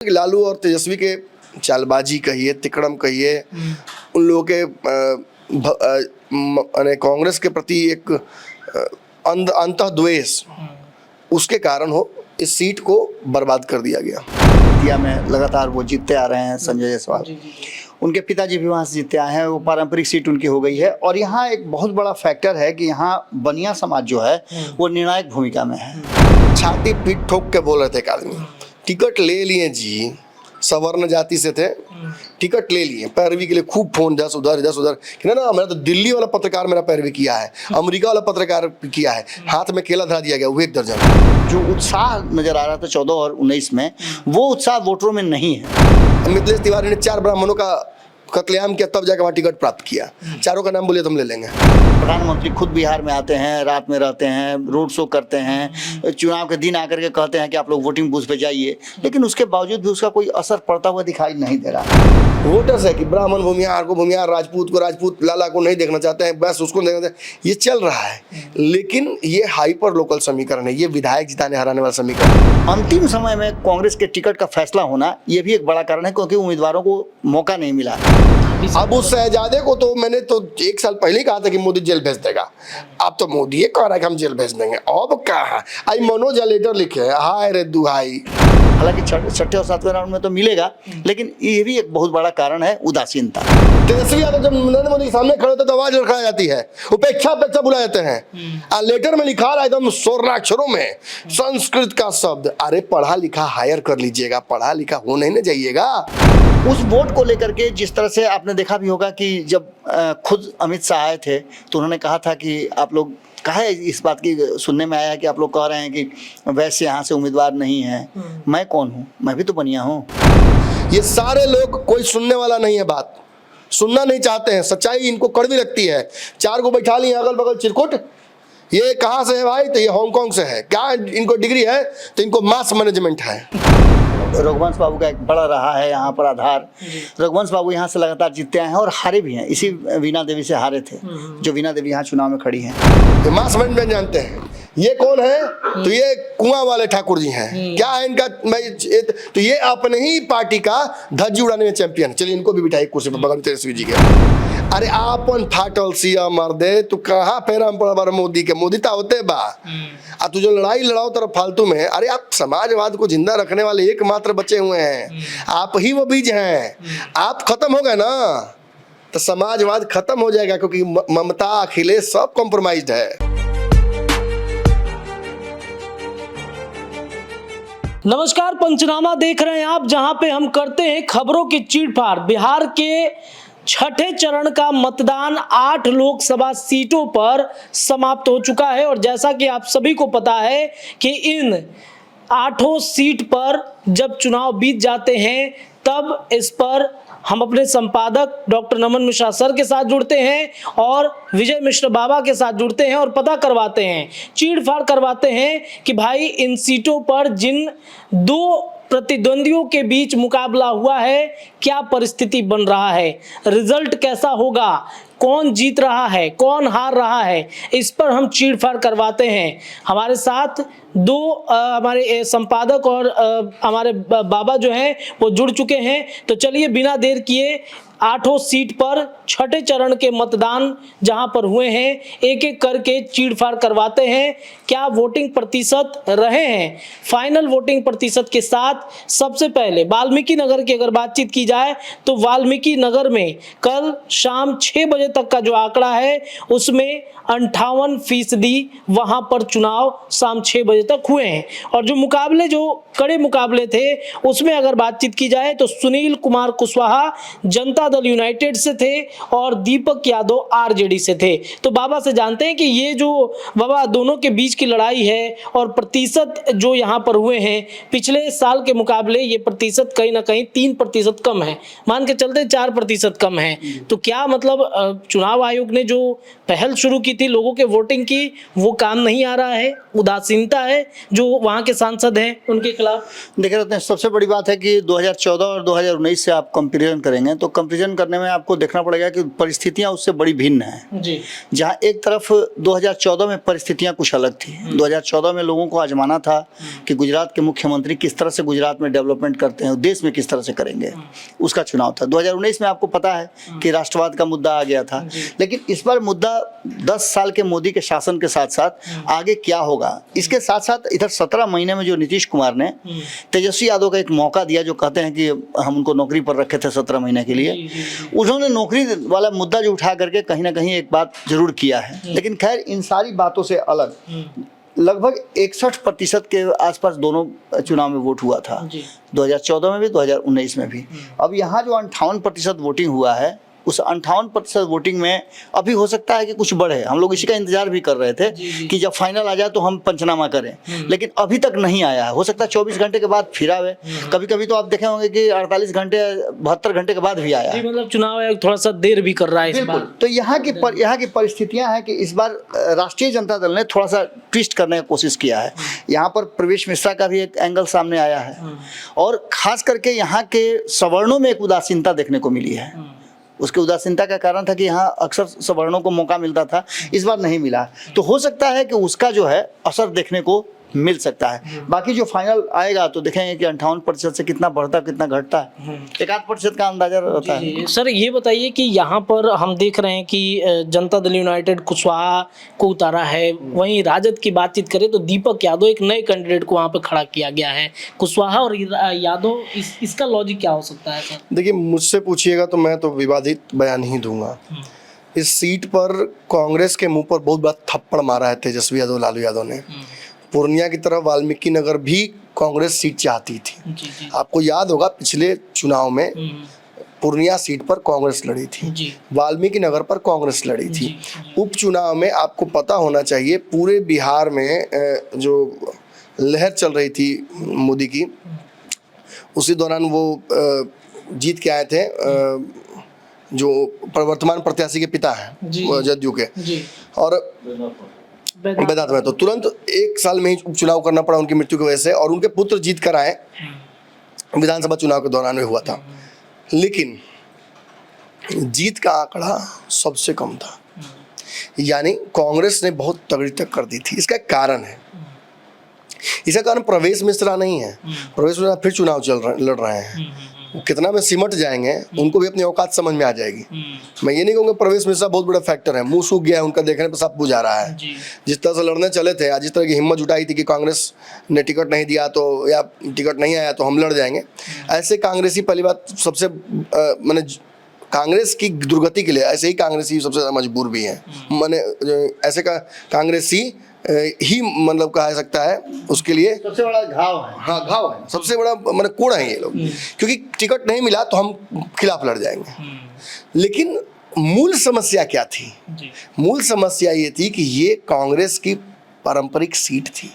लालू और तेजस्वी के चालबाजी कहिए, तिकड़म कहिए, उन लोगों के कांग्रेस के प्रति एक अंतःद्वेष, उसके कारण हो इस सीट को बर्बाद कर दिया गया। इंडिया में लगातार वो जीतते आ रहे हैं। संजय जायसवाल, उनके पिताजी भी वहाँ से जीतते आए हैं, वो पारंपरिक सीट उनकी हो गई है। और यहाँ एक बहुत बड़ा फैक्टर है कि यहाँ बनिया समाज जो है वो निर्णायक भूमिका में है। छाती पीट ठोक के बोल रहे थे एक आदमी, टिकट ले लिए जी, सवर्ण जाति से थे, टिकट ले लिए, पैरवी के लिए खूब फोन इधर उधर कि ना मेरा तो दिल्ली वाला पत्रकार मेरा पैरवी किया है, अमेरिका वाला पत्रकार किया है, हाथ में केला धरा दिया गया, वो 1 दर्जन। जो उत्साह नजर आ रहा था 14 और 19 में, वो उत्साह वोटरों में नहीं है। मिथिलेश तिवारी ने 4 ब्राह्मणों का कत्लेआम किया, तब जाकर वहाँ टिकट प्राप्त किया। चारों का नाम बोलिए तो हम ले लेंगे। प्रधानमंत्री खुद बिहार में आते हैं, रात में रहते हैं, रोड शो करते हैं, चुनाव के दिन आकर के कहते हैं कि आप लोग वोटिंग बूथ पे जाइए, लेकिन उसके बावजूद भी उसका कोई असर पड़ता हुआ दिखाई नहीं दे रहा। वोटर्स है कि ब्राह्मण भूमिहार को भूमिहार, राजपूत को राजपूत, लाला को नहीं देखना चाहते हैं, बस उसको देखना चाहते हैं। ये चल रहा है, लेकिन ये हाइपर लोकल समीकरण है, ये विधायक जिताने हराने वाला समीकरण। अंतिम समय में कांग्रेस के टिकट का फैसला होना ये भी एक बड़ा कारण है, क्योंकि उम्मीदवारों को मौका नहीं मिला। अब उस शहजादे को तो मैंने तो 1 साल पहले ही कहा था कि मोदी जेल भेज देगा। अब तो मोदी ये कह रहा है कि हम जेल भेज देंगे। अब कहा आई मनोज लेटर लिखे, हाय रे दुहाई। हालांकि 6ठे और 7वें राउंड में तो मिलेगा, लेकिन ये भी एक बहुत बड़ा कारण है उदासीनता। तेजस्वी यादव जब नरेंद्र मोदी के सामने खड़े होते तो आवाज रखा जाती है, उपेक्षा बुलाए जाते हैं। लेटर में लिखा रहा एकदम स्वर्णाक्षरों में संस्कृत का शब्द। अरे पढ़ा लिखा हायर कर लीजिएगा, पढ़ा लिखा हो नहीं ना जाइएगा। उस वोट को लेकर के जिस तरह से आपने देखा भी होगा कि जब खुद अमित शाह आए थे तो उन्होंने कहा था कि आप लोग कहा है, इस बात की सुनने में आया कि आप लोग कह रहे हैं कि वैसे यहाँ से उम्मीदवार नहीं है। मैं कौन हूँ? मैं भी तो बनिया हूँ। ये सारे लोग, कोई सुनने वाला नहीं है, बात सुनना नहीं चाहते हैं, सच्चाई इनको कड़वी लगती है। 4 को बैठा लिए अगल बगल चिरकुट, ये कहाँ से है भाई? तो ये हांगकांग से है। क्या इनको डिग्री है? तो इनको मास मैनेजमेंट है। रघुवंश बाबू का एक बड़ा रहा है यहाँ पर आधार। रघुवंश बाबू यहाँ से लगातार जीतते आए हैं और हारे भी हैं। इसी वीणा देवी से हारे थे, जो वीणा देवी यहाँ चुनाव में खड़ी हैं। तो मास मैनेजमेंट जानते हैं। ये कौन है? तो ये कुआं वाले ठाकुर जी हैं। क्या है इनका? तो ये अपने ही पार्टी का धज्जी उड़ाने में चैंपियन। चलिए इनको भी बिठाई कुर्सी पर बगल तेजस्वी जी के। अरे आपन फाटल सिया मर्दे, तू कहाँ पैराम पड़ा बार मोदी के? मोदी ता होते बा आ तू जो लड़ाई लड़ाओ तरफ फालतू में। अरे आप समाजवाद को जिंदा रखने वाले एकमात्र बचे हुए हैं, आप ही वो बीज हैं। आप खत्म हो गए ना तो समाजवाद खत्म हो जाएगा, क्योंकि ममता अखिलेश सब कॉम्प्रोमाइज्ड है। नमस्कार, पंचनामा देख रहे हैं आप, जहां पे हम करते हैं खबरों की चीड़-फाड़। बिहार के 6ठे चरण का मतदान 8 लोकसभा सीटों पर समाप्त हो चुका है और जैसा कि आप सभी को पता है कि इन 8 सीट पर जब चुनाव बीत जाते हैं तब इस पर हम अपने संपादक डॉक्टर नमन मिश्रा सर के साथ जुड़ते हैं और विजय मिश्र बाबा के साथ जुड़ते हैं और पता करवाते हैं, चीड़-फाड़ करवाते हैं कि भाई इन सीटों पर जिन 2 प्रतिद्वंदियों के बीच मुकाबला हुआ है, क्या परिस्थिति बन रहा है, रिजल्ट कैसा होगा, कौन जीत रहा है, कौन हार रहा है, इस पर हम चीड़-फाड़ करवाते हैं। हमारे साथ 2 हमारे संपादक और हमारे बाबा जो हैं वो जुड़ चुके हैं। तो चलिए बिना देर किए 8 सीट पर 6ठे चरण के मतदान जहां पर हुए हैं, एक एक करके चीड़-फाड़ करवाते हैं। क्या वोटिंग प्रतिशत रहे हैं, फाइनल वोटिंग प्रतिशत के साथ सबसे पहले वाल्मीकि नगर की अगर बातचीत की जाए तो वाल्मीकि नगर में कल शाम 6 बजे तक का जो आंकड़ा है उसमें 58% वहां पर चुनाव शाम 6 बजे तक हुए हैं। और जो मुकाबले, जो कड़े मुकाबले थे, उसमें अगर बातचीत की जाए तो सुनील कुमार कुशवाहा जनता दल यूनाइटेड से थे और दीपक यादव आरजेडी से थे। तो बाबा से जानते हैं कि ये जो बाबा दोनों के बीच की लड़ाई है और प्रतिशत जो यहाँ पर हुए हैं पिछले साल के मुकाबले ये प्रतिशत कहीं ना कहीं 3% कम है, मान के चलते 4% कम है। तो क्या मतलब मतलब चुनाव आयोग ने जो पहल शुरू की थी लोगों के वोटिंग की, वो काम नहीं आ रहा है, उदासीनता है जो वहाँ के सांसद हैं उनके खिलाफ? देखिए रत्न, सबसे बड़ी बात है कि 2014 और 2019 से आप कंपेरिजन करेंगे तो कंपेरिजन करने में आपको देखना पड़ेगा कि परिस्थितियां उससे बड़ी भिन्न हैं। जी। जहां एक तरफ 2014 में परिस्थितियां कुछ अलग थी। 2014 में लोगों को आजमाना था कि गुजरात के मुख्यमंत्री किस तरह से गुजरात में डेवलपमेंट करते हैं, देश में किस तरह से करेंगे, उसका चुनाव था। 2019 में आपको पता है कि राष्ट्रवाद का मुद्दा आ गया था, लेकिन इस बार मुद्दा 10 साल के मोदी के शासन के साथ साथ आगे क्या होगा, इसके साथ साथ इधर 17 महीने में जो नीतीश कुमार ने तेजस्वी यादव का एक मौका दिया, जो कहते हैं कि हम उनको नौकरी पर रखे थे 17 महीने के लिए, उन्होंने नौकरी वाला मुद्दा जो उठा करके कहीं ना कहीं एक बात जरूर किया है। लेकिन खैर इन सारी बातों से अलग लगभग 61% के आसपास दोनों चुनाव में वोट हुआ था, 2014 में भी 2019 में भी। अब यहाँ जो 58% वोटिंग हुआ है, उस 58% वोटिंग में अभी हो सकता है कि कुछ बढ़े। हम लोग इसी का इंतजार भी कर रहे थे कि जब फाइनल आ जाए तो हम पंचनामा करें, लेकिन अभी तक नहीं आया है। हो सकता है 24 घंटे के बाद फिर आवे, कभी कभी तो आप देखे होंगे कि 48 घंटे 72 घंटे के बाद भी आया है। मतलब चुनाव आयोग थोड़ा सा देर भी कर रहा है इस बार। तो यहाँ की परिस्थितियां हैं कि इस बार राष्ट्रीय जनता दल ने थोड़ा सा ट्विस्ट करने की कोशिश किया है। यहाँ पर प्रवेश मिश्रा का भी एक एंगल सामने आया है, और खास करके यहाँ के सवर्णों में एक उदासीनता देखने को मिली है। उसकी उदासीनता का कारण था कि यहाँ अक्सर सवर्णों को मौका मिलता था, इस बार नहीं मिला। तो हो सकता है कि उसका जो है असर देखने को मिल सकता है। बाकी जो फाइनल आएगा तो देखेंगे कि 58% से कितना बढ़ता कितना घटता है, 1-8% का अंदाजा रहता है। सर ये बताइए कि यहाँ पर हम देख रहे हैं कि जनता दल यूनाइटेड कुशवाहा को उतारा है, वहीं राजद की बातचीत करें तो दीपक यादव एक नए कैंडिडेट को वहाँ पे खड़ा किया गया है। कुशवाहा और यादव, इसका लॉजिक क्या हो सकता है सर? देखिए, मुझसे पूछिएगा तो मैं तो विवादित बयान ही दूंगा। इस सीट पर कांग्रेस के मुंह पर बहुत बड़ा थप्पड़ मारा है तेजस्वी यादव, लालू यादव ने। पूर्णिया की तरफ वाल्मीकि नगर भी कांग्रेस सीट चाहती थी। आपको याद होगा पिछले चुनाव में पूर्णिया सीट पर कांग्रेस लड़ी थी, वाल्मीकि नगर पर कांग्रेस लड़ी थी। उपचुनाव में आपको पता होना चाहिए पूरे बिहार में जो लहर चल रही थी मोदी की, उसी दौरान वो जीत के आए थे, जो प्रवर्तमान प्रत्याशी के पिता हैं जदयू के, और वेदांत में तो तुरंत 1 साल में ही उपचुनाव करना पड़ा उनकी मृत्यु की वजह से, और उनके पुत्र जीत कर आए विधानसभा चुनाव के दौरान में हुआ था। लेकिन जीत का आंकड़ा सबसे कम था, यानी कांग्रेस ने बहुत तगड़ी टक्कर दी थी। इसका एक कारण है, इसका कारण प्रवेश मिश्रा नहीं है। प्रवेश मिश्रा फिर चुनाव लड़ रहे हैं, वो कितना में सिमट जाएंगे उनको भी अपनी औकात समझ में आ जाएगी। मैं ये नहीं कहूँगा प्रवेश मिश्रा बहुत बड़ा फैक्टर है, मुंह सूख गया है उनका, देखने पर सब बुझा रहा है। जिस तरह से लड़ने चले थे, आज जिस तरह की हिम्मत जुटाई थी कि कांग्रेस ने टिकट नहीं दिया तो, या टिकट नहीं आया तो हम लड़ जाएंगे, ऐसे कांग्रेसी, पहली बात सबसे मैंने कांग्रेस की दुर्गति के लिए ऐसे ही कांग्रेसी सबसे ज़्यादा मजबूर भी हैं। मैंने ऐसे का कांग्रेसी ही मतलब कहा जा सकता है उसके लिए सबसे बड़ा घाव है। हाँ, घाव है, सबसे बड़ा मतलब कोड़ है ये लोग, क्योंकि टिकट नहीं मिला तो हम खिलाफ लड़ जाएंगे। लेकिन मूल समस्या क्या थी? मूल समस्या ये थी कि ये कांग्रेस की पारंपरिक सीट थी।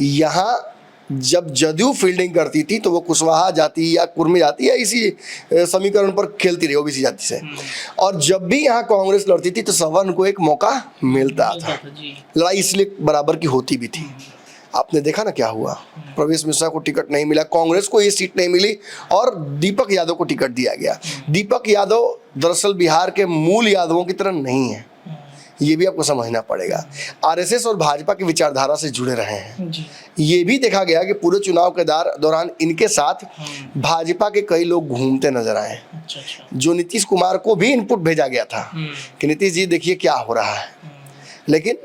यहाँ जब जदयू फील्डिंग करती थी तो वो कुशवाहा जाति या कुर्मी जाति या इसी समीकरण पर खेलती रही, ओबीसी जाति से, और जब भी यहाँ कांग्रेस लड़ती थी तो सवर्ण को एक मौका मिलता था। लड़ाई इसलिए बराबर की होती भी थी। आपने देखा ना क्या हुआ, प्रवेश मिश्रा को टिकट नहीं मिला, कांग्रेस को ये सीट नहीं मिली और दीपक यादव को टिकट दिया गया। दीपक यादव दरअसल बिहार के मूल यादवों की तरह नहीं है, ये भी आपको समझना पड़ेगा। आरएसएस और भाजपा की विचारधारा से जुड़े रहे हैं। ये भी देखा गया कि पूरे चुनाव के दौरान इनके साथ भाजपा के कई लोग घूमते नजर आए, जो नीतीश कुमार को भी इनपुट भेजा गया था कि नीतीश जी देखिए क्या हो रहा है। लेकिन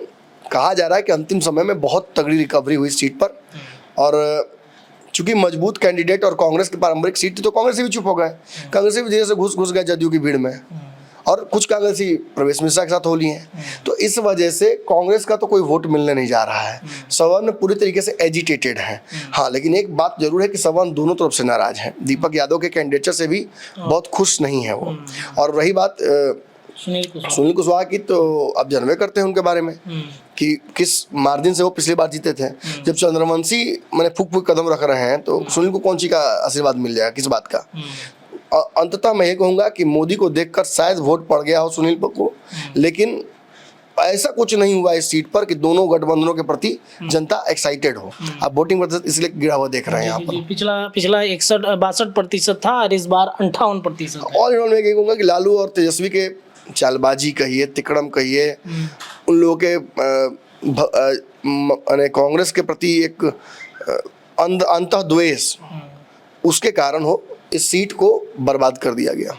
कहा जा रहा है कि अंतिम समय में बहुत तगड़ी रिकवरी हुई सीट पर, और चूंकि मजबूत कैंडिडेट और कांग्रेस की पारंपरिक सीट थी तो कांग्रेसी भी चुप हो गए, कांग्रेसी भी धीरे से घुस गए जदयू की भीड़ में, और कुछ कांग्रेसी प्रवेश मिश्रा के साथ हो लिए हैं। तो इस वजह से कांग्रेस का तो कोई वोट मिलने नहीं जा रहा है। सवर्ण पूरी तरीके से एजिटेटेड है। हाँ, लेकिन एक बात जरूर है कि सवर्ण दोनों तरफ से नाराज है। दीपक यादव के कैंडिडेचर से भी बहुत खुश नहीं है वो। और रही बात सुनील कुशवाहा की, तो अब जानवे करते हैं उनके बारे में कि किस मार्जिन से वो पिछली बार जीते थे। जब चंद्रवंशी मैंने फूक कदम रख रहे हैं तो सुनील को कौन सी का आशीर्वाद मिल जाएगा, किस बात का? अंततः मैं ये कहूंगा कि मोदी को देखकर शायद वोट पड़ गया हो सुनील को, लेकिन ऐसा कुछ नहीं हुआ इस सीट पर कि दोनों गठबंधनों के प्रति जनता एक्साइटेड हो। अब वोटिंग प्रतिशत इसलिए गिरा हुआ देख रहे हैं यहाँ पर। पिछला 62% था और इस बार 58%। ऑल इन ऑल मैं ये कहूंगा कि लालू और तेजस्वी के चालबाजी कहिए, तिकड़म कहिए, उन लोगों के कांग्रेस के प्रति एक अंतः द्वेष, उसके कारण हो इस सीट को बर्बाद कर दिया गया।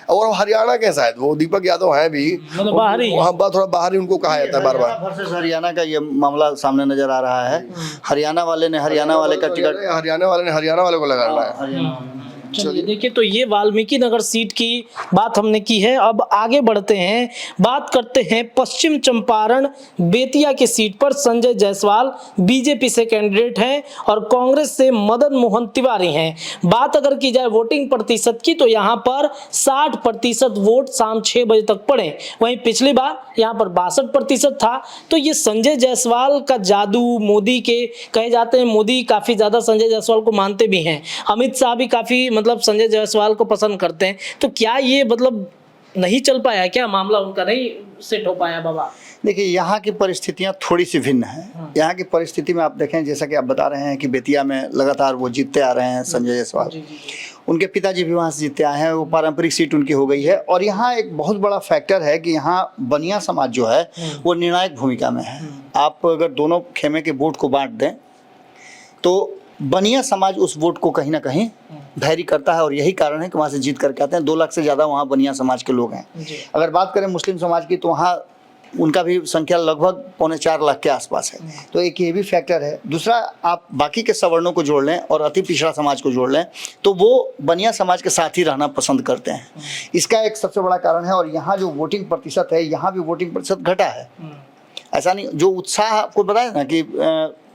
और हरियाणा के शायद वो दीपक यादव हैं भी, मतलब बाहरी, वहाँ थोड़ा बाहरी उनको कहा जाता है बार बार। वर्सेस हरियाणा का ये मामला सामने नजर आ रहा है। हरियाणा वाले ने हरियाणा वाले का टिकट, हरियाणा वाले ने हरियाणा वाले को लगा है। चलिए देखिए, तो ये वाल्मीकि नगर सीट की बात हमने की है। अब आगे बढ़ते हैं, बात करते हैं पश्चिम चंपारण बेतिया की सीट पर। संजय जायसवाल बीजेपी से कैंडिडेट हैं और कांग्रेस से मदन मोहन तिवारी हैं। बात अगर की जाए वोटिंग प्रतिशत की, तो यहाँ पर 60% वोट शाम 6 बजे तक पड़े। वहीं पिछली बार यहाँ पर 62% था। तो ये संजय जायसवाल का जादू, मोदी के कहे जाते हैं, मोदी काफी ज्यादा संजय जायसवाल को मानते भी हैं, अमित शाह भी काफी मतलब संजय जायसवाल को पसंद करते हैं। तो क्या ये मतलब नहीं चल पाया, क्या मामला उनका नहीं सेट हो पाया बाबा? देखिए, यहाँ की परिस्थितियाँ थोड़ी सी भिन्न हैं। यहाँ की परिस्थिति में आप देखें, जैसा कि आप बता रहे हैं कि बेतिया में लगातार वो जीतते आ रहे हैं संजय जायसवाल, उनके पिताजी भी वहाँ से जीतते आए हैं, वो पारंपरिक सीट उनकी हो गई है। और यहाँ एक बहुत बड़ा फैक्टर है कि यहाँ बनिया समाज जो है वो निर्णायक भूमिका में है। आप अगर दोनों खेमे के वोट को बांट दें तो बनिया समाज उस वोट को कहीं ना कहीं भैरी करता है, और यही कारण है कि वहाँ से जीत करके आते हैं। 2 लाख से ज़्यादा वहाँ बनिया समाज के लोग हैं। अगर बात करें मुस्लिम समाज की, तो वहाँ उनका भी संख्या लगभग 3.25 लाख के आसपास है। तो एक ये भी फैक्टर है। दूसरा, आप बाकी के सवर्णों को जोड़ लें और अति पिछड़ा समाज को जोड़ लें तो वो बनिया समाज के साथ ही रहना पसंद करते हैं। इसका एक सबसे बड़ा कारण है। और यहाँ जो वोटिंग प्रतिशत है, यहाँ भी वोटिंग प्रतिशत घटा है। ऐसा नहीं, जो उत्साह आपको बताया ना कि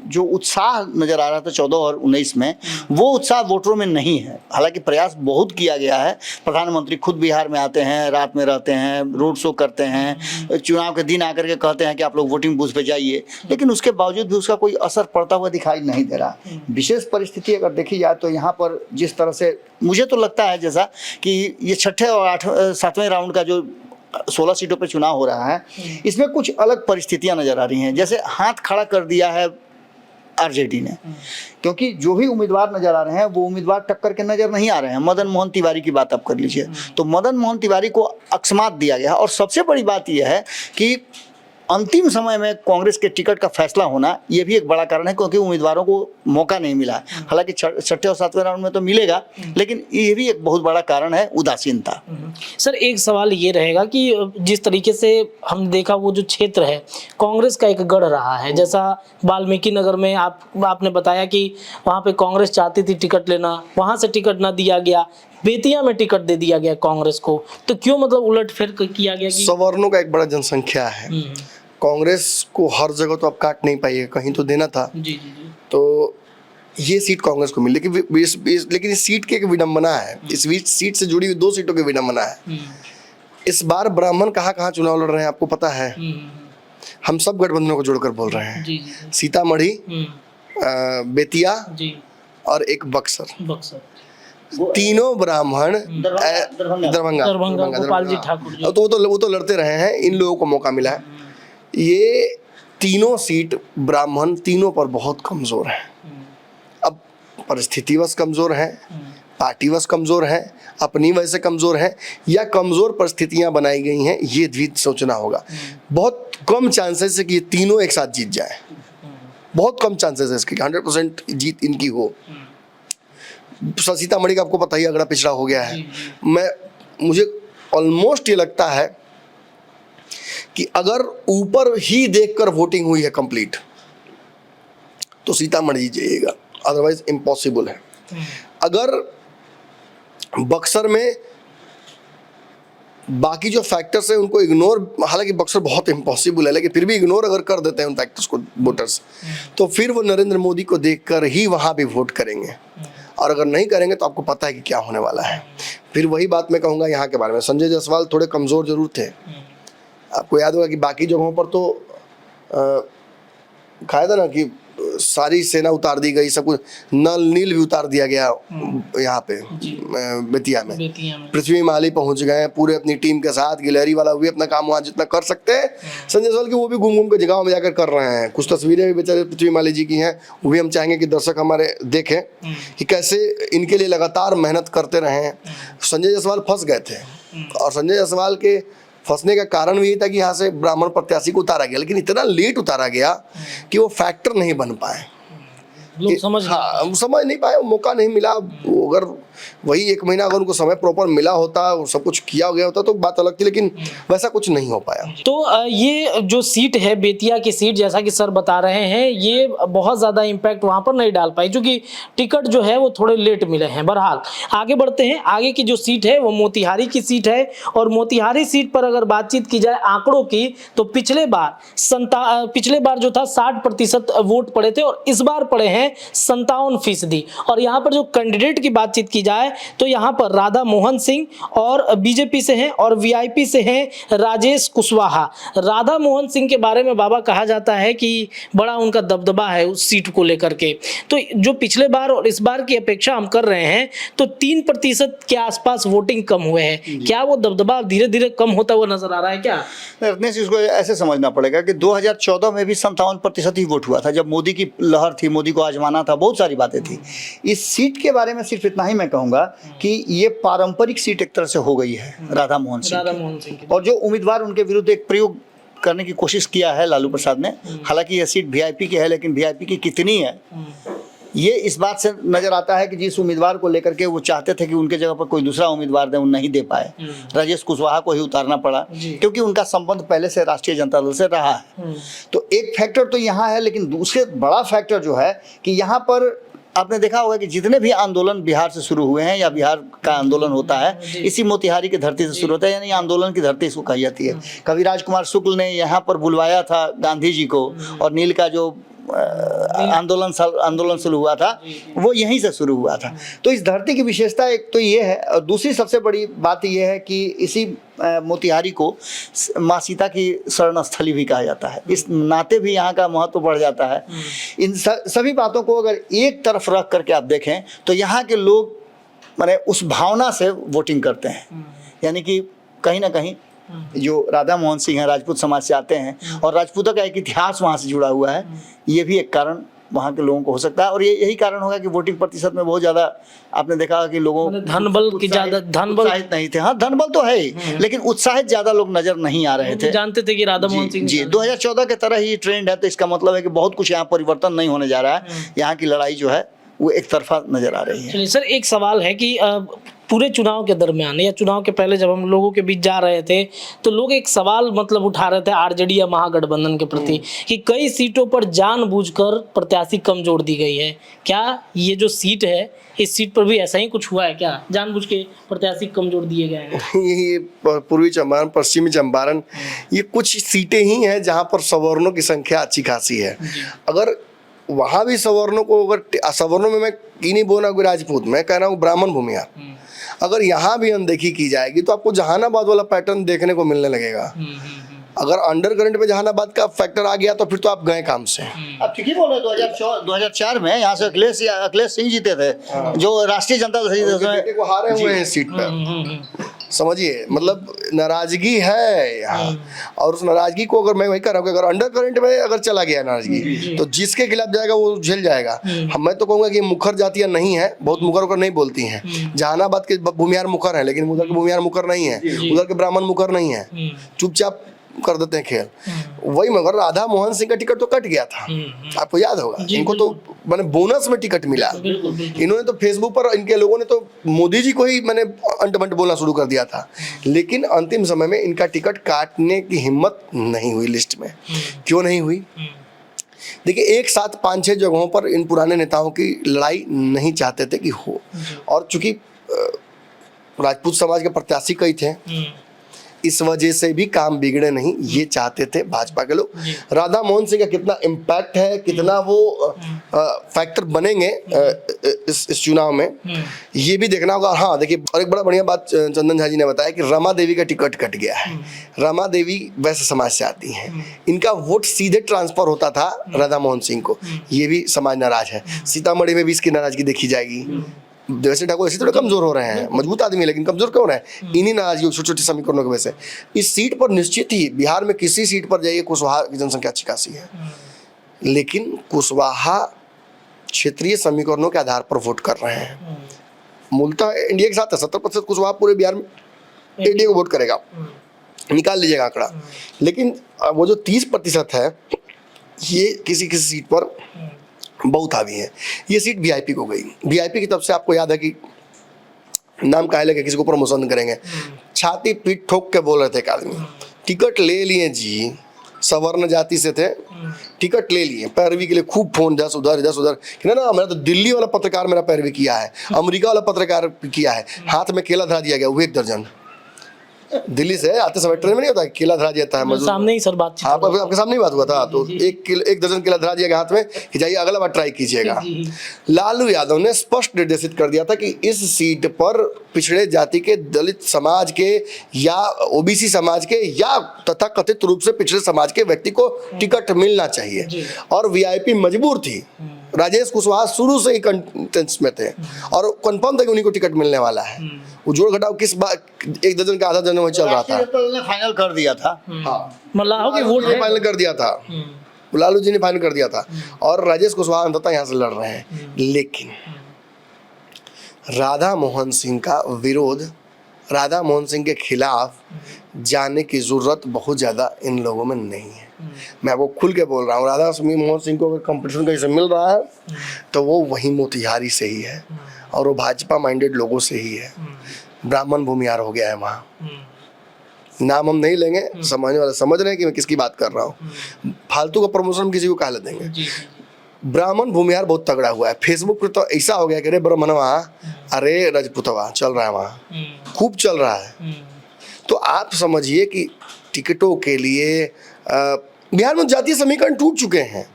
जो उत्साह नजर आ रहा था 14 और 19 में, वो उत्साह वोटरों में नहीं है। हालांकि प्रयास बहुत किया गया है। प्रधानमंत्री खुद बिहार में आते हैं, रात में रहते हैं, रोड शो करते हैं, चुनाव के दिन आकर के कहते हैं कि आप लोग वोटिंग बूथ पे जाइए, लेकिन उसके बावजूद भी उसका कोई असर पड़ता हुआ दिखाई नहीं दे रहा। विशेष परिस्थिति अगर देखी जाए तो यहाँ पर जिस तरह से मुझे तो लगता है जैसा कि ये 6ठे और 7वें राउंड का जो 16 सीटों पर चुनाव हो रहा है, इसमें कुछ अलग परिस्थितियां नजर आ रही हैं। जैसे हाथ खड़ा कर दिया है आरजेडी ने, क्योंकि जो भी उम्मीदवार नजर आ रहे हैं वो उम्मीदवार टक्कर के नजर नहीं आ रहे हैं। मदन मोहन तिवारी की बात आप कर लीजिए, तो मदन मोहन तिवारी को अकस्मात दिया गया। और सबसे बड़ी बात यह है कि अंतिम समय में कांग्रेस के टिकट का फैसला होना, ये भी एक बड़ा कारण है, क्योंकि उम्मीदवारों को मौका नहीं मिला। हालांकि 6ठे और 7वें राउंड में तो मिलेगा, लेकिन ये भी एक बहुत बड़ा कारण है उदासीनता। सर, एक सवाल ये रहेगा कि जिस तरीके से हम देखा, वो जो क्षेत्र है कांग्रेस का एक गढ़ रहा है, जैसा वाल्मीकि नगर में आपने बताया कि वहाँ पे कांग्रेस चाहती थी टिकट लेना, वहाँ से टिकट ना दिया गया, बेतिया में टिकट दे दिया गया कांग्रेस को। तो क्यों मतलब उलटफेर किया गया? कि सवर्णों का एक बड़ा जनसंख्या है, कांग्रेस को हर जगह तो अब काट नहीं पाइए, कहीं तो देना था। जी। तो ये सीट कांग्रेस को मिली, लेकिन इस सीट की एक विडंबना है, इस सीट से जुड़ी हुई 2 सीटों की विडंबना है। इस बार ब्राह्मण कहाँ चुनाव लड़ रहे हैं आपको पता है? हम सब गठबंधनों को जोड़कर बोल रहे हैं। सीतामढ़ी, बेतिया और एक बक्सर। तीनों ब्राह्मण, दरभंगा, गोपाल जी ठाकुर जी, तो वो तो लड़ते रहे हैं। इन लोगों को मौका मिला है। ये तीनों सीट ब्राह्मण तीनों पर बहुत कमजोर है। अब परिस्थितिवश कमजोर है, पार्टीवश कमजोर है, अपनी वजह से कमजोर है, या कमजोर परिस्थितियां बनाई गई हैं, ये भी सोचना होगा। बहुत कम चांसेस है कि ये तीनों एक साथ जीत जाए, बहुत कम चांसेस है इसके 100% जीत इनकी हो। सीतामढ़ी का आपको पता ही अगड़ा पिछड़ा हो गया है। मुझे ऑलमोस्ट ये लगता है कि अगर ऊपर ही देखकर वोटिंग हुई है कंप्लीट, तो सीतामढ़ी जाइएगा, अदरवाइज इम्पॉसिबल है। अगर बक्सर में बाकी जो फैक्टर्स हैं उनको इग्नोर, हालांकि बक्सर बहुत इम्पॉसिबल है, लेकिन फिर भी इग्नोर अगर कर देते हैं उन फैक्टर्स को वोटर्स, तो फिर वो नरेंद्र मोदी को देखकर ही वहाँ भी वोट करेंगे। और अगर नहीं करेंगे तो आपको पता है कि क्या होने वाला है। फिर वही बात मैं कहूँगा यहाँ के बारे में, संजय जायसवाल थोड़े कमज़ोर जरूर थे। आपको याद होगा कि बाकी जगहों पर तो कहा था ना कि सारी सेना उतार दी गई, सब कुछ, नल नील भी उतार दिया गया यहाँ पे बेतिया में। पृथ्वी माली पहुंच गए पूरे अपनी टीम के साथ, गिलहरी वाला भी अपना काम वहाँ जितना कर सकते हैं, संजय जायसवाल की वो भी घूम घूम के जगहों में जाकर कर रहे हैं। कुछ तस्वीरें भी बेचारे पृथ्वी माली जी की हैं, वो भी हम चाहेंगे कि दर्शक हमारे देखें कि कैसे इनके लिए लगातार मेहनत करते रहे। संजय जायसवाल फंस गए थे और संजय जायसवाल के फंसने का कारण भी यही था कि यहाँ से ब्राह्मण प्रत्याशी को उतारा गया, लेकिन इतना लेट उतारा गया कि वो फैक्टर नहीं बन पाए, लोग समझ समझ नहीं पाए, मौका नहीं मिला। अगर वही 1 महीना अगर उनको समय प्रॉपर मिला होता और सब कुछ किया गया होता तो बात अलग थी, लेकिन वैसा कुछ नहीं हो पाया। तो ये जो सीट है बेतिया की सीट, जैसा कि सर बता रहे हैं, ये बहुत ज़्यादा इम्पैक्ट वहाँ पर नहीं डाल पाई क्योंकि टिकट जो है वो थोड़े लेट मिले हैं। बहरहाल आगे बढ़ते हैं। आगे की जो सीट है वो मोतिहारी की सीट है और मोतिहारी सीट पर अगर बातचीत की जाए आंकड़ों की तो पिछले बार जो था 60% वोट पड़े थे और इस बार पड़े हैं 57%। और यहाँ पर जो कैंडिडेट की बातचीत की जाए तो यहाँ पर राधा मोहन सिंह और बीजेपी से हैं और वीआईपी से हैं राजेश कुशवाहा। राधा मोहन सिंह के बारे में बाबा कहा जाता है कि बड़ा उनका दबदबा है उस सीट को लेकर के। तो जो पिछले बार और इस बार की अपेक्षा हम कर रहे हैं तो 3% के आसपास वोटिंग कम हुए हैं। क्या वो दबदबा धीरे धीरे कम होता हुआ नजर आ रहा है क्या? रत्नेश, इसको ऐसे समझना पड़ेगा कि 2014 में भी 57% ही वोट हुआ था, जब मोदी की लहर थी, मोदी को आजमाना था, बहुत सारी बातें थी। इस सीट के बारे में सिर्फ इतना ही मैं कहूंगा कि ये पारंपरिक सीट एक तरह से हो गई है राधा मोहन सिंह की। और जो उम्मीदवार उनके विरुद्ध एक प्रयोग करने की कोशिश किया है लालू प्रसाद ने, हालांकि यह सीट वीआईपी की है, लेकिन वीआईपी की कितनी है ये इस बात से नजर आता है कि जिस उम्मीदवार को लेकर के वो चाहते थे कि उनके जगह पर कोई दूसरा उम्मीदवार दे, वो नहीं दे पाए। राजेश कुशवाहा को ही उतारना पड़ा क्योंकि उनका संबंध पहले से राष्ट्रीय जनता दल से रहा है। तो एक फैक्टर तो यहाँ है, लेकिन दूसरे बड़ा फैक्टर जो है कि यहाँ पर आपने देखा होगा कि जितने भी आंदोलन बिहार से शुरू हुए हैं या बिहार का आंदोलन होता है इसी मोतिहारी की धरती से शुरू होता है, यानी आंदोलन की धरती इसको कही जाती है। कवि राजकुमार शुक्ल ने यहाँ पर बुलवाया था गांधी जी को और नील का जो आंदोलन शुरू हुआ था वो यहीं से शुरू हुआ था। तो इस धरती की विशेषता एक तो ये है और दूसरी सबसे बड़ी बात ये है कि इसी मोतिहारी को माँ सीता की शरण स्थली भी कहा जाता है। इस नाते भी यहाँ का महत्व बढ़ जाता है। इन सभी बातों को अगर एक तरफ रख करके आप देखें तो यहाँ के लोग माने उस भावना से वोटिंग करते हैं, यानी कि कहीं ना कहीं जो राधा मोहन सिंह है राजपूत समाज से आते हैं और राजपूतों का एक इतिहास वहाँ से जुड़ा हुआ है, ये भी एक कारण वहाँ के लोगों को हो सकता है। और ये यही कारण होगा कि वोटिंग प्रतिशत में बहुत ज्यादा आपने देखा कि लोगों धनबल की ज्यादा उत्साहित नहीं थे। हाँ, धनबल तो है ही, लेकिन उत्साहित ज्यादा लोग नजर नहीं आ रहे थे। जानते थे कि राधा मोहन सिंह जी 2014 के तरह ही ट्रेंड है, तो इसका मतलब है कि बहुत कुछ यहाँ परिवर्तन नहीं होने जा रहा है। यहाँ की लड़ाई जो है वो एक तरफा नजर आ रही है। चलिए सर, एक सवाल है कि पूरे चुनाव के दरमियान या चुनाव के पहले जब हम लोगों के बीच जा रहे थे तो लोग एक सवाल मतलब उठा रहे थे आरजेडी या महागठबंधन के प्रति कि कई सीटों पर जानबूझकर प्रत्याशी कम जोड़ दी गई है। क्या ये जो सीट है इस सीट पर भी ऐसा ही कुछ हुआ है क्या? जानबूझ के प्रत्याशी कम जोड़ दिए गए हैं? ये पूर्वी चंपारण, पश्चिमी चंपारण, ये कुछ सीटें ही हैं जहाँ पर सवर्णों की संख्या अच्छी खासी है। अगर वहाँ भी सवर्णों को, अगर सवर्णों में मैं की नहीं बोल रहा हूँ राजपूत, मैं कह रहा हूँ ब्राह्मण भूमियार, अगर यहाँ भी अनदेखी की जाएगी तो आपको जहानाबाद वाला पैटर्न देखने को मिलने लगेगा। अगर अंडर करंट पे जहानाबाद का फैक्टर आ गया तो फिर तो आप गए काम से। आप ठीक ही बोल रहे हैं। 2004 में यहाँ से अखिलेश सिंह जीते थे जो राष्ट्रीय जनता दल को हारे हुए हैं सीट पर। समझिए, मतलब नाराजगी है यहाँ, और उस नाराजगी को अगर मैं वही कर रहा हूँ कि अगर अंडर करंट में अगर चला गया नाराजगी तो जिसके खिलाफ जाएगा वो झेल जाएगा। मैं तो कहूँगा कि मुखर जातियाँ नहीं है, बहुत मुखर होकर नहीं बोलती हैं। जहानाबाद के भूमियार मुखर है, लेकिन उधर के भूमियार मुखर नहीं है, उधर के ब्राह्मण मुखर नहीं है, चुपचाप कर देते हैं खेल। वही मगर राधा मोहन सिंह का टिकट तो कट गया था, आपको याद होगा। इनको तो मैंने बोनस में टिकट मिला। इन्होंने तो फेसबुक पर इनके लोगों ने तो मोदी जी को ही मैंने अंट बंट बोलना शुरू कर दिया था, लेकिन अंतिम समय में इनका टिकट काटने की हिम्मत नहीं हुई लिस्ट में। क्यों नहीं हुई? देखिए, एक साथ 5-6 जगहों पर इन पुराने नेताओं की लड़ाई नहीं चाहते थे कि हो, और चूंकि राजपूत समाज के प्रत्याशी कई थे, इस वजह से भी काम बिगड़े नहीं, ये चाहते थे भाजपा के लोग। राधा मोहन सिंह का कितना इम्पैक्ट है, कितना वो फैक्टर बनेंगे इस चुनाव में, ये भी देखना होगा। हाँ देखिए, और एक बड़ा बढ़िया बात चंदन झा जी ने बताया कि रमा देवी का टिकट कट गया है। रमा देवी वैसे समाज से आती हैं, इनका वोट सीधे ट्रांसफर होता था राधा मोहन सिंह को, ये भी समाज नाराज है। सीतामढ़ी में भी इसकी नाराजगी देखी जाएगी। देवेश ठाकुर ऐसे थोड़े कमजोर हो रहे हैं, मजबूत आदमी, लेकिन कमजोर क्यों रहे हैं? इन्हीं नाराजगी, छोटे छोटे समीकरणों की वजह से। इस सीट पर निश्चित ही बिहार में किसी सीट पर जाइए, कुशवाहा की जनसंख्या अच्छी खासी है, लेकिन कुशवाहा क्षेत्रीय समीकरणों के आधार पर वोट कर रहे हैं। मूलतः एनडीए के साथ 70% कुशवाहा पूरे बिहार में एनडीए को वोट करेगा, निकाल लीजिएगा आंकड़ा। लेकिन वो जो 30% है, ये किसी किसी सीट पर बहुत हावी है। ये सीट वीआईपी को गई। वीआईपी की तरफ से आपको याद है कि नाम काहे लगे, किसी को प्रमोशन करेंगे, छाती पीठ ठोक के बोल रहे थे एक आदमी, टिकट ले लिए जी, सवर्ण जाति से थे, टिकट ले लिए, पैरवी के लिए खूब फोन, जस उधर ना मेरा तो दिल्ली वाला पत्रकार मेरा पैरवी किया है, अमेरिका वाला पत्रकार किया है, हाथ में केला धरा दिया गया, वो 1 दर्जन। दिल्ली से आते समय ट्रेन में नहीं होता केला धरा दिया था, सामने ही सर बातचीत, आपके सामने ही बात हुआ था। तो 1 दर्जन केला धरा दिया गया हाथ में कि जाइए अगला बार ट्राई कीजिएगा। लालू यादव ने स्पष्ट निर्देशित कर दिया था कि इस सीट पर पिछड़े जाति के, दलित समाज के या ओबीसी समाज के या तथा कथित रूप से पिछड़े समाज के व्यक्ति को टिकट मिलना चाहिए, और वीआईपी मजबूर थी। राजेश कुशवाहा शुरू से ही कंटेंस में थे और कंफर्म था कि उन्हीं को टिकट मिलने वाला है। वो जोड़ घटाव किस बात, 1 दर्जन का आधा दर्जन वही चल रहा था, फाइनल कर दिया था। मतलब कि वोट फाइनल कर दिया था, लालू जी ने फाइनल कर दिया था, और राजेश कुशवाहा अंततः यहाँ से लड़ रहे हैं। लेकिन राधा मोहन सिंह का विरोध, राधा मोहन सिंह के खिलाफ जाने की जरूरत बहुत ज़्यादा इन लोगों में नहीं है। मैं वो खुल के बोल रहा हूँ, राधा मोहन सिंह को अगर कंपटीशन कहीं से मिल रहा है तो वो वहीं मोतिहारी से ही है, और वो भाजपा माइंडेड लोगों से ही है। ब्राह्मण भूमिहार हो गया है वहाँ, नाम हम नहीं लेंगे, समझने वाले समझ रहे हैं कि मैं किसकी बात कर रहा हूँ। फालतू का प्रमोशन हम किसी को काहे देंगे। ब्राह्मण भूमिहार बहुत तगड़ा हुआ है। फेसबुक पर तो ऐसा हो गया कि अरे ब्राह्मणवा, अरे रजपूतवा चल रहा है वहाँ, खूब चल रहा है। तो आप समझिए कि टिकटों के लिए बिहार में जातीय समीकरण टूट चुके हैं।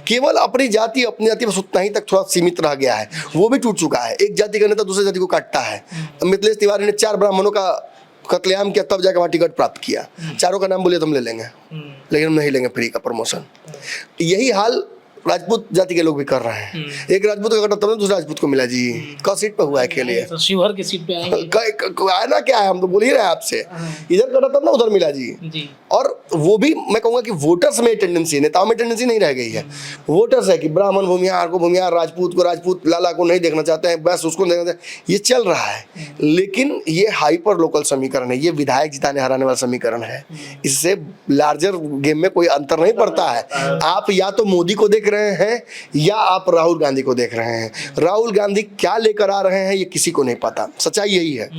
केवल अपनी जाति, अपनी जाति बस उतना ही तक थोड़ा सीमित रह गया है, वो भी टूट चुका है। एक जाति का नेता दूसरे जाति को काटता है। मिथिलेश तिवारी ने 4 ब्राह्मणों का कत्लेआम किया, तब जाकर वहाँ टिकट प्राप्त किया। चारों का नाम बोलिए तो हम ले लेंगे, लेकिन हम नहीं लेंगे फ्री का प्रमोशन। यही हाल राजपूत जाति के लोग भी कर रहे हैं। एक राजपूत का तब दूसरे राजपूत को मिला जी, का सीट पे हुआ है के लिए, शिवहर की सीट पे आएंगे ना, क्या है, हम तो बोल ही रहे हैं आपसे, इधर कटा तब ना उधर मिला जी। और वो भी मैं कहूँगा कि वोटर्स में टेंडेंसी, नेताओं में टेंडेंसी नहीं रह गई है। वोटर्स है कि ब्राह्मण भूमिहार को भूमिहार, राजपूत को राजपूत, लाला को नहीं देखना चाहते हैं, बस उसको देखना चाहते हैं। ये चल रहा है, लेकिन ये हाइपर लोकल समीकरण है, ये विधायक जिताने हराने वाला समीकरण है। इससे लार्जर गेम में कोई अंतर नहीं पड़ता है। आप या तो मोदी को देख रहे हैं या आप राहुल गांधी को देख रहे हैं। राहुल गांधी क्या लेकर आ रहे हैं ये किसी को नहीं पता, सच्चाई यही है।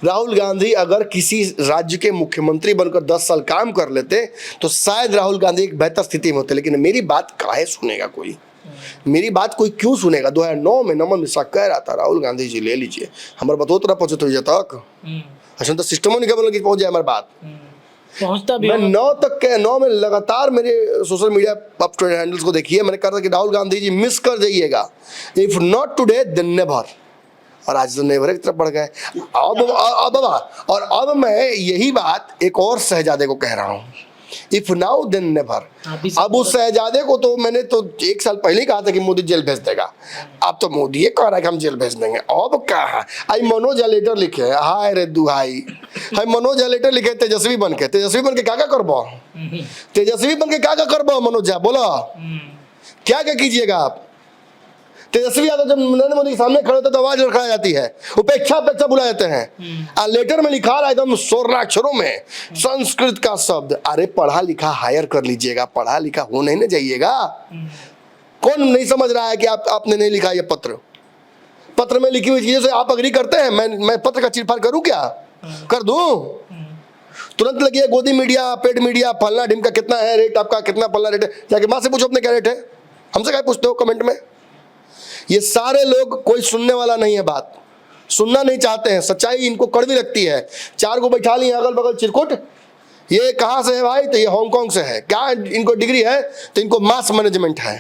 राहुल गांधी अगर किसी राज्य के मुख्यमंत्री बनकर 10 साल काम कर लेते तो शायद राहुल गांधी एक बेहतर स्थिति में होते, लेकिन मेरी बात काहे सुनेगा कोई, मेरी बात कोई क्यों सुनेगा। 2009 में नमन मिश्रा कह रहा था राहुल गांधी जी ले लीजिए, हमारे बात उतना पहुंचे तो तक अच्छा तो सिस्टम नहीं बोल पहुंच जाए हमारी बात पहुंचता भी। मैं 9 में लगातार मेरे social media up Twitter handles को देखिए, मैंने कहा था कि राहुल गांधी जी मिस कर जाइएगा, if not today then never. और आज तो नेवर की तरफ बढ़ गए। अब मैं यही बात एक और शहजादे को कह रहा हूँ, इफ नाउ देन नेवर। अब उस शहजादे को तो मैंने तो 1 साल पहले ही कहा था कि मोदी जेल भेज देगा, अब तो मोदी ये कह रहा है कि हम जेल भेज देंगे। अब कहा आई मनोज लेटर लिखे, हाय रे दुहाई, हाय मनोज लेटर लिखे तेजस्वी बन के क्या करबो, तेजस्वी बन के क्या करबो मनोज झा, बोलो क्या कीजिएगा आप। तेजस्वी यादव जब नरेंद्र मोदी के सामने खड़े होते तो आवाज रखा जाती है, उपेक्षा बुला जाते हैं। लेटर में लिखा रहा एकदम स्वर्णाक्षरों में संस्कृत का शब्द। अरे पढ़ा लिखा हायर कर लीजिएगा, पढ़ा लिखा हो नहीं ना जाइएगा। कौन नहीं समझ रहा है कि आपने नहीं लिखा ये पत्र में लिखी हुई चीजों से आप अग्री करते हैं। मैं पत्र का चिरफाड़ करूं, क्या कर दूं? तुरंत लगी है गोदी मीडिया, पेड मीडिया, फलना ढिमका कितना है रेट आपका, कितना फलना रेट है, जाके माँ से पूछो अपने क्या रेट है, हमसे क्या पूछते हो कमेंट में। ये सारे लोग, कोई सुनने वाला नहीं है, बात सुनना नहीं चाहते हैं, सच्चाई इनको कड़वी लगती है। 4 को बैठा लिए अगल बगल चिरकुट, ये कहाँ से है भाई? तो ये हांगकांग से है। क्या इनको डिग्री है? तो इनको मास मैनेजमेंट है,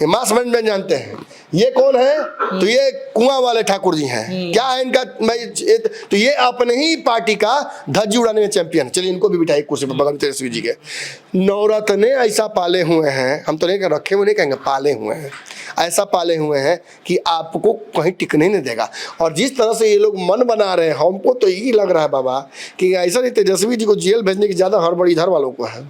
ये मास मैनेजमेंट जानते हैं। ये कौन है? तो ये कुआं वाले ठाकुर जी हैं। क्या है इनका? तो ये अपने ही पार्टी का धज्जी उड़ाने में चैंपियन। चलिए इनको भी बिठाइए कुर्सी पर बगल तेजस्वी जी के। नवरत्ने ऐसा पाले हुए हैं, हम तो नहीं रखे हुए नहीं कहेंगे, पाले हुए हैं, ऐसा पाले हुए हैं कि आपको कहीं टिकने नहीं देगा। और जिस तरह से ये लोग मन बना रहे हैं, हमको तो यही लग रहा है बाबा कि ऐसा नहीं तेजस्वी जी को जेल भेजने की ज्यादा हड़बड़ी इधर वालों को है।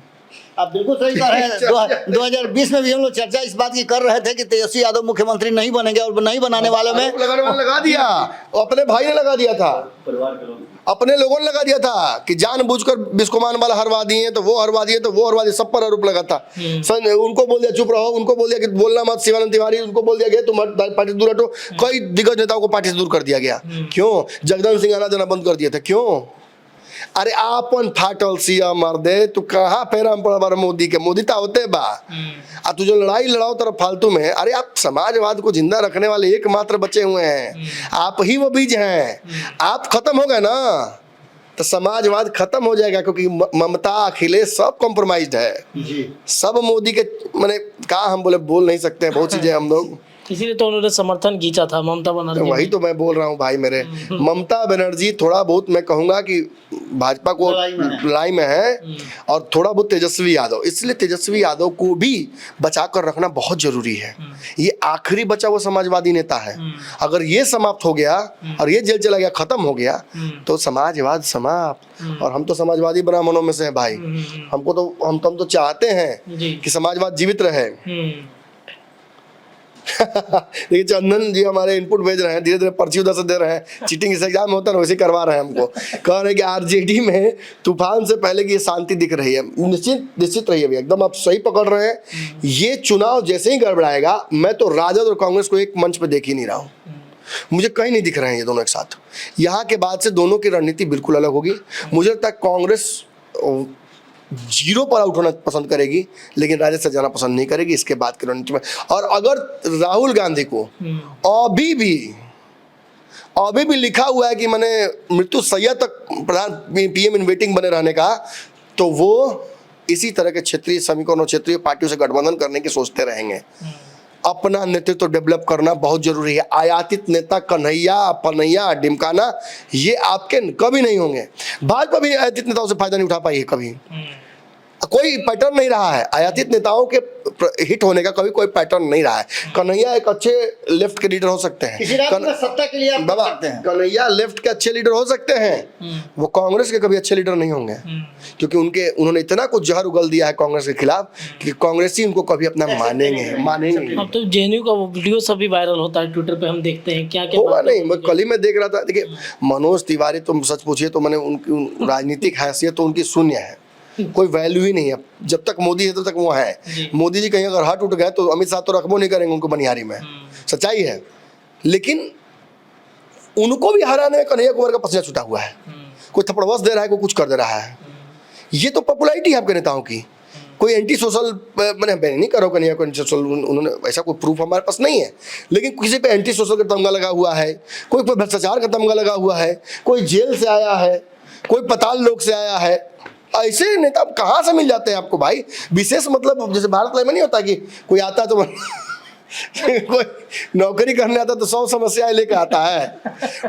आप बिल्कुल सही कह रहे हैं। 2020 में भी हम लोग चर्चा इस बात की कर रहे थे कि तेजस्वी यादव मुख्यमंत्री नहीं बनेंगे, और नहीं बनाने वालों में लगाने वाले लगा दिया, अपने भाई ने लगा दिया था, अपने लोगों ने लगा दिया था कि जानबूझकर बिस्कोमान वाला हरवा दिए, तो वो हरवा दिए, तो वो हरवा दिए, सब पर आरोप लगा था। उनको बोल दिया चुप रहो, उनको बोल दिया कि बोलना मत शिवानंद तिवारी, उनको बोल दिया गया तुम पार्टी से दूर हटो। कई दिग्गज नेताओं को पार्टी से दूर कर दिया गया। क्यों? जगदम्ब सिंह आना जाना बंद कर दिया था। क्यों? अरे आपन फाटल सिया मर्दे, तू कहाँ फेरा पड़ा मोदी के? मोदी ता होते बा आ तू जो लड़ाई लड़ाओ तरफ फालतू में। अरे आप समाजवाद को जिंदा रखने वाले एकमात्र बचे हुए हैं, आप ही वो बीज हैं। आप खत्म हो गए ना तो समाजवाद खत्म हो जाएगा, क्योंकि ममता अखिलेश सब कॉम्प्रोमाइज्ड है जी। सब मोदी के मैंने कहा, हम बोल नहीं सकते हैं बहुत चीजें हम लोग, इसीलिए तो उन्होंने समर्थन खींचा था ममता बनर्जी। वही तो मैं बोल रहा हूँ भाई मेरे, ममता बनर्जी थोड़ा बहुत मैं कहूंगा कि भाजपा को लड़ाई में है, और थोड़ा बहुत तेजस्वी यादव, इसलिए तेजस्वी यादव को भी बचा कर रखना बहुत जरूरी है। ये आखिरी बचा हुआ समाजवादी नेता है। अगर ये समाप्त हो गया और ये जेल चला गया, खत्म हो गया, तो समाजवाद समाप्त। और हम तो समाजवादी ब्राह्मणों में से हैं भाई, हमको तो हम तो चाहते हैं कि समाजवाद जीवित रहे। देखिए चंदन जी हमारे इनपुट भेज रहे हैं, धीरे धीरे पर्ची उधर से दे रहे हैं, चीटिंग से एग्जाम होता है वैसे करवा रहे हैं हमको। कह रहे हैं कि आरजेडी में तूफान से पहले की ये शांति दिख रही है। निश्चित रहिए भैया, एकदम आप सही पकड़ रहे हैं। ये चुनाव जैसे ही गड़बड़ाएगा, मैं तो राजद और कांग्रेस को एक मंच पे देख ही नहीं रहा हूँ, मुझे कहीं नहीं दिख रहे हैं ये दोनों एक साथ। यहाँ के बाद से दोनों की रणनीति बिल्कुल अलग होगी। मुझे लगता है कांग्रेस जीरो पर आउट होना पसंद करेगी, लेकिन राजद से जाना पसंद नहीं करेगी इसके बाद की रणनीति में। और अगर राहुल गांधी को अभी भी लिखा हुआ है कि मैंने मृत्यु सैया तक प्रधान पीएम इन वेटिंग बने रहने का, तो वो इसी तरह के क्षेत्रीय समीकरणों, क्षेत्रीय पार्टियों से गठबंधन करने की सोचते रहेंगे। अपना नेतृत्व डेवलप करना बहुत जरूरी है। आयातित नेता कन्हैया, पनैया, डिमकाना ये आपके कभी नहीं होंगे। भाजपा भी आयातित नेताओं से फायदा नहीं उठा पाई है कभी, कोई पैटर्न नहीं रहा है आयातित नेताओं के हिट होने का, कभी कोई पैटर्न नहीं रहा है। कन्हैया एक अच्छे लेफ्ट के लीडर हो सकते हैं, सत्ता के लिए आप बाबा कन्हैया लेफ्ट के अच्छे लीडर हो सकते हैं, वो कांग्रेस के कभी अच्छे लीडर नहीं होंगे, क्योंकि उन्होंने इतना कुछ जहर उगल दिया है कांग्रेस के खिलाफ कि कांग्रेसी उनको कभी अपना मानेंगे। अब तो जेएनयू का वो वीडियो सब भी वायरल होता है ट्विटर पे, हम देखते हैं क्या क्या होगा। नहीं, मैं कल ही मैं देख रहा था। देखिए मनोज तिवारी, तुम सच पूछिए तो मैंने उनकी राजनीतिक हैसियत तो उनकी शून्य है, कोई वैल्यू ही नहीं है। जब तक मोदी है तब तक वो है। मोदी जी कहीं अगर हट उठ गए तो अमित शाह तो रखबो नहीं करेंगे उनको बनिहारी में, सच्चाई है। लेकिन उनको भी हराने में कन्हैया कुमार का पसीना छूटा हुआ है। कोई थप्पड़वश दे रहा है, कोई कुछ कर दे रहा है। ये तो पॉपुलैरिटी है आपके नेताओं की। कोई एंटी सोशल, मैंने नहीं करो कन्हैया को एंटी सोशल, उन्होंने ऐसा कोई प्रूफ हमारे पास नहीं है, लेकिन किसी पे एंटी सोशल का तमगा लगा हुआ है, कोई पे भ्रष्टाचार का तमगा लगा हुआ है, कोई जेल से आया है, कोई पताल लोक से आया है। ऐसे नेता कहाँ से मिल जाते हैं आपको भाई? विशेष मतलब जैसे भारत में नहीं होता कि कोई आता है तो कोई नौकरी करने आता तो 100 समस्याएं लेकर आता है,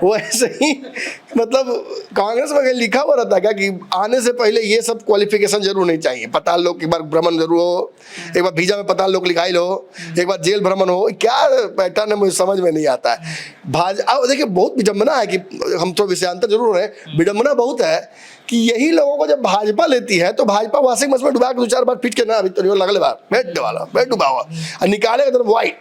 वैसे ही मतलब कांग्रेस में लिखा हुआ रहता है क्या कि आने से पहले ये सब क्वालिफिकेशन जरूर नहीं चाहिए। पताल लोक एक बार भ्रमण जरूर हो, एक बार वीजा में पताल लोक लिखाई लो, एक बार जेल भ्रमण हो, क्या पैटर्न है मुझे समझ में नहीं आता है। देखिए बहुत विडम्बना है कि हम तो विषयांतर जरूर है, विडम्बना बहुत है कि यही लोगों को जब भाजपा लेती है तो भाजपा वाशिंग मशीन में डुबा के 2-4 बार पीट के ना, अभी तो लगले बार बैठ डुबा हुआ और निकालेगा तो व्हाइट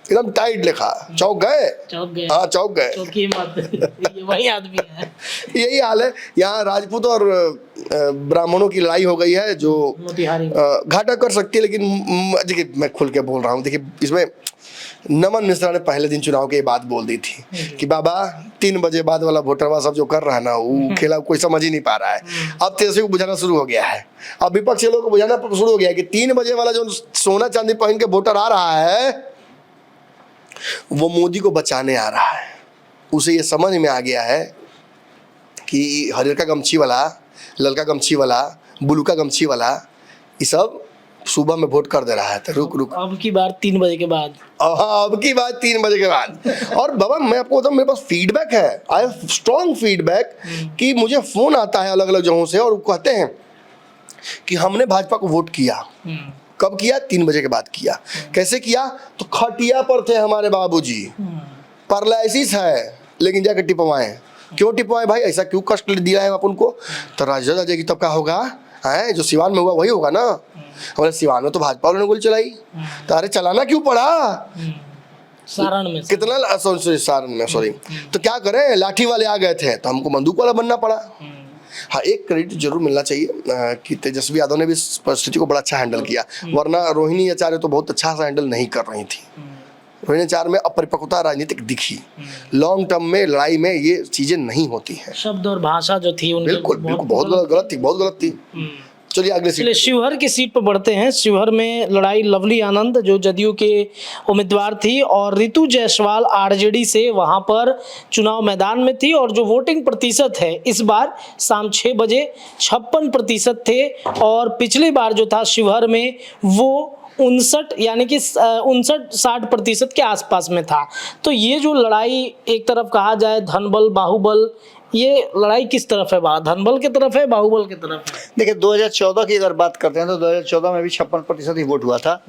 एकदम टाइट लिखा, चौक गए। हाँ चौक गए। वही आदमी है। यही हाल है यहाँ। राजपूत और ब्राह्मणों की लड़ाई हो गई है जो घाटा कर सकती है। लेकिन देखिए मैं खुल के बोल रहा हूँ, देखिए इसमें नमन मिश्रा ने पहले दिन चुनाव के बात बोल दी थी कि बाबा 3 बजे बाद वाला वोटरवा सब जो कर रहा है ना, वो खेला कोई समझ ही नहीं पा रहा है। अब तेजस्वी को बुझाना शुरू हो गया है, अब विपक्षी लोगों को बुझाना शुरू हो गया है कि 3 बजे वाला जो सोना चांदी पहन के वोटर आ रहा है वो मोदी को बचाने आ रहा है। उसे ये समझ में आ गया है कि हरियर का गमछी वाला ललका गमछी वाला, ब्लू का गमछी वाला, ये सब सुबह में वोट कर दे रहा है। तो रुक अब की बार 3 बजे के बाद। हाँ, अब की बात 3 बजे के बाद। और बाबा मैं आपको बताऊं, मेरे पास फीडबैक है, आई हैव स्ट्रॉन्ग फीडबैक कि मुझे फोन आता है अलग अलग जगहों से और वो कहते हैं कि हमने भाजपा को वोट किया। कब किया? 3 बजे के बाद किया। कैसे किया? तो खटिया पर थे हमारे बाबूजी, पैरालिसिस है, लेकिन जाकर टिपवाए। क्यों टिपवाए भाई? ऐसा क्यों कष्ट दिया है अपन को? तो राजद आ जाएगी तब क्या होगा? है जो सिवान में हुआ वही होगा ना। हमारे सिवान में तो भाजपा वालों ने गोली चलाई, तो अरे चलाना क्यों पड़ा? सारण में कितना सारण में, सॉरी। तो क्या करें, लाठी वाले आ गए थे तो हमको बंदूक वाला बनना पड़ा। हाँ, एक क्रेडिट जरूर मिलना चाहिए कि तेजस्वी यादव ने भी इस परिस्थिति को बड़ा अच्छा हैंडल किया, वरना रोहिणी आचार्य तो बहुत अच्छा सा हैंडल नहीं कर रही थी। रोहिणी आचार्य में अपरिपक्वता राजनीतिक दिखी। लॉन्ग टर्म में लड़ाई में ये चीजें नहीं होती हैं। शब्द और भाषा जो थी उनकी बिल्कुल बिल्कुल बहुत गलत थी, बहुत गलत थी। चलिए अगले चलिए शिवहर की सीट पर बढ़ते हैं। शिवहर में लड़ाई लवली आनंद जो जदयू के उम्मीदवार थी और रितु जायसवाल आरजेडी से वहां पर चुनाव मैदान में थी। और जो वोटिंग प्रतिशत है इस बार शाम 6 बजे 56% थे और पिछली बार जो था शिवहर में वो 59 यानी कि 59-60% के आसपास में था। तो ये जो लड़ाई एक तरफ कहा जाए धनबल बाहुबल, ये लड़ाई किस तरफ है? धनबल की तरफ है, बाहुबल की तरफ है? देखिए 2014 की अगर बात करते हैं तो 2014 में भी 56% ही वोट हुआ था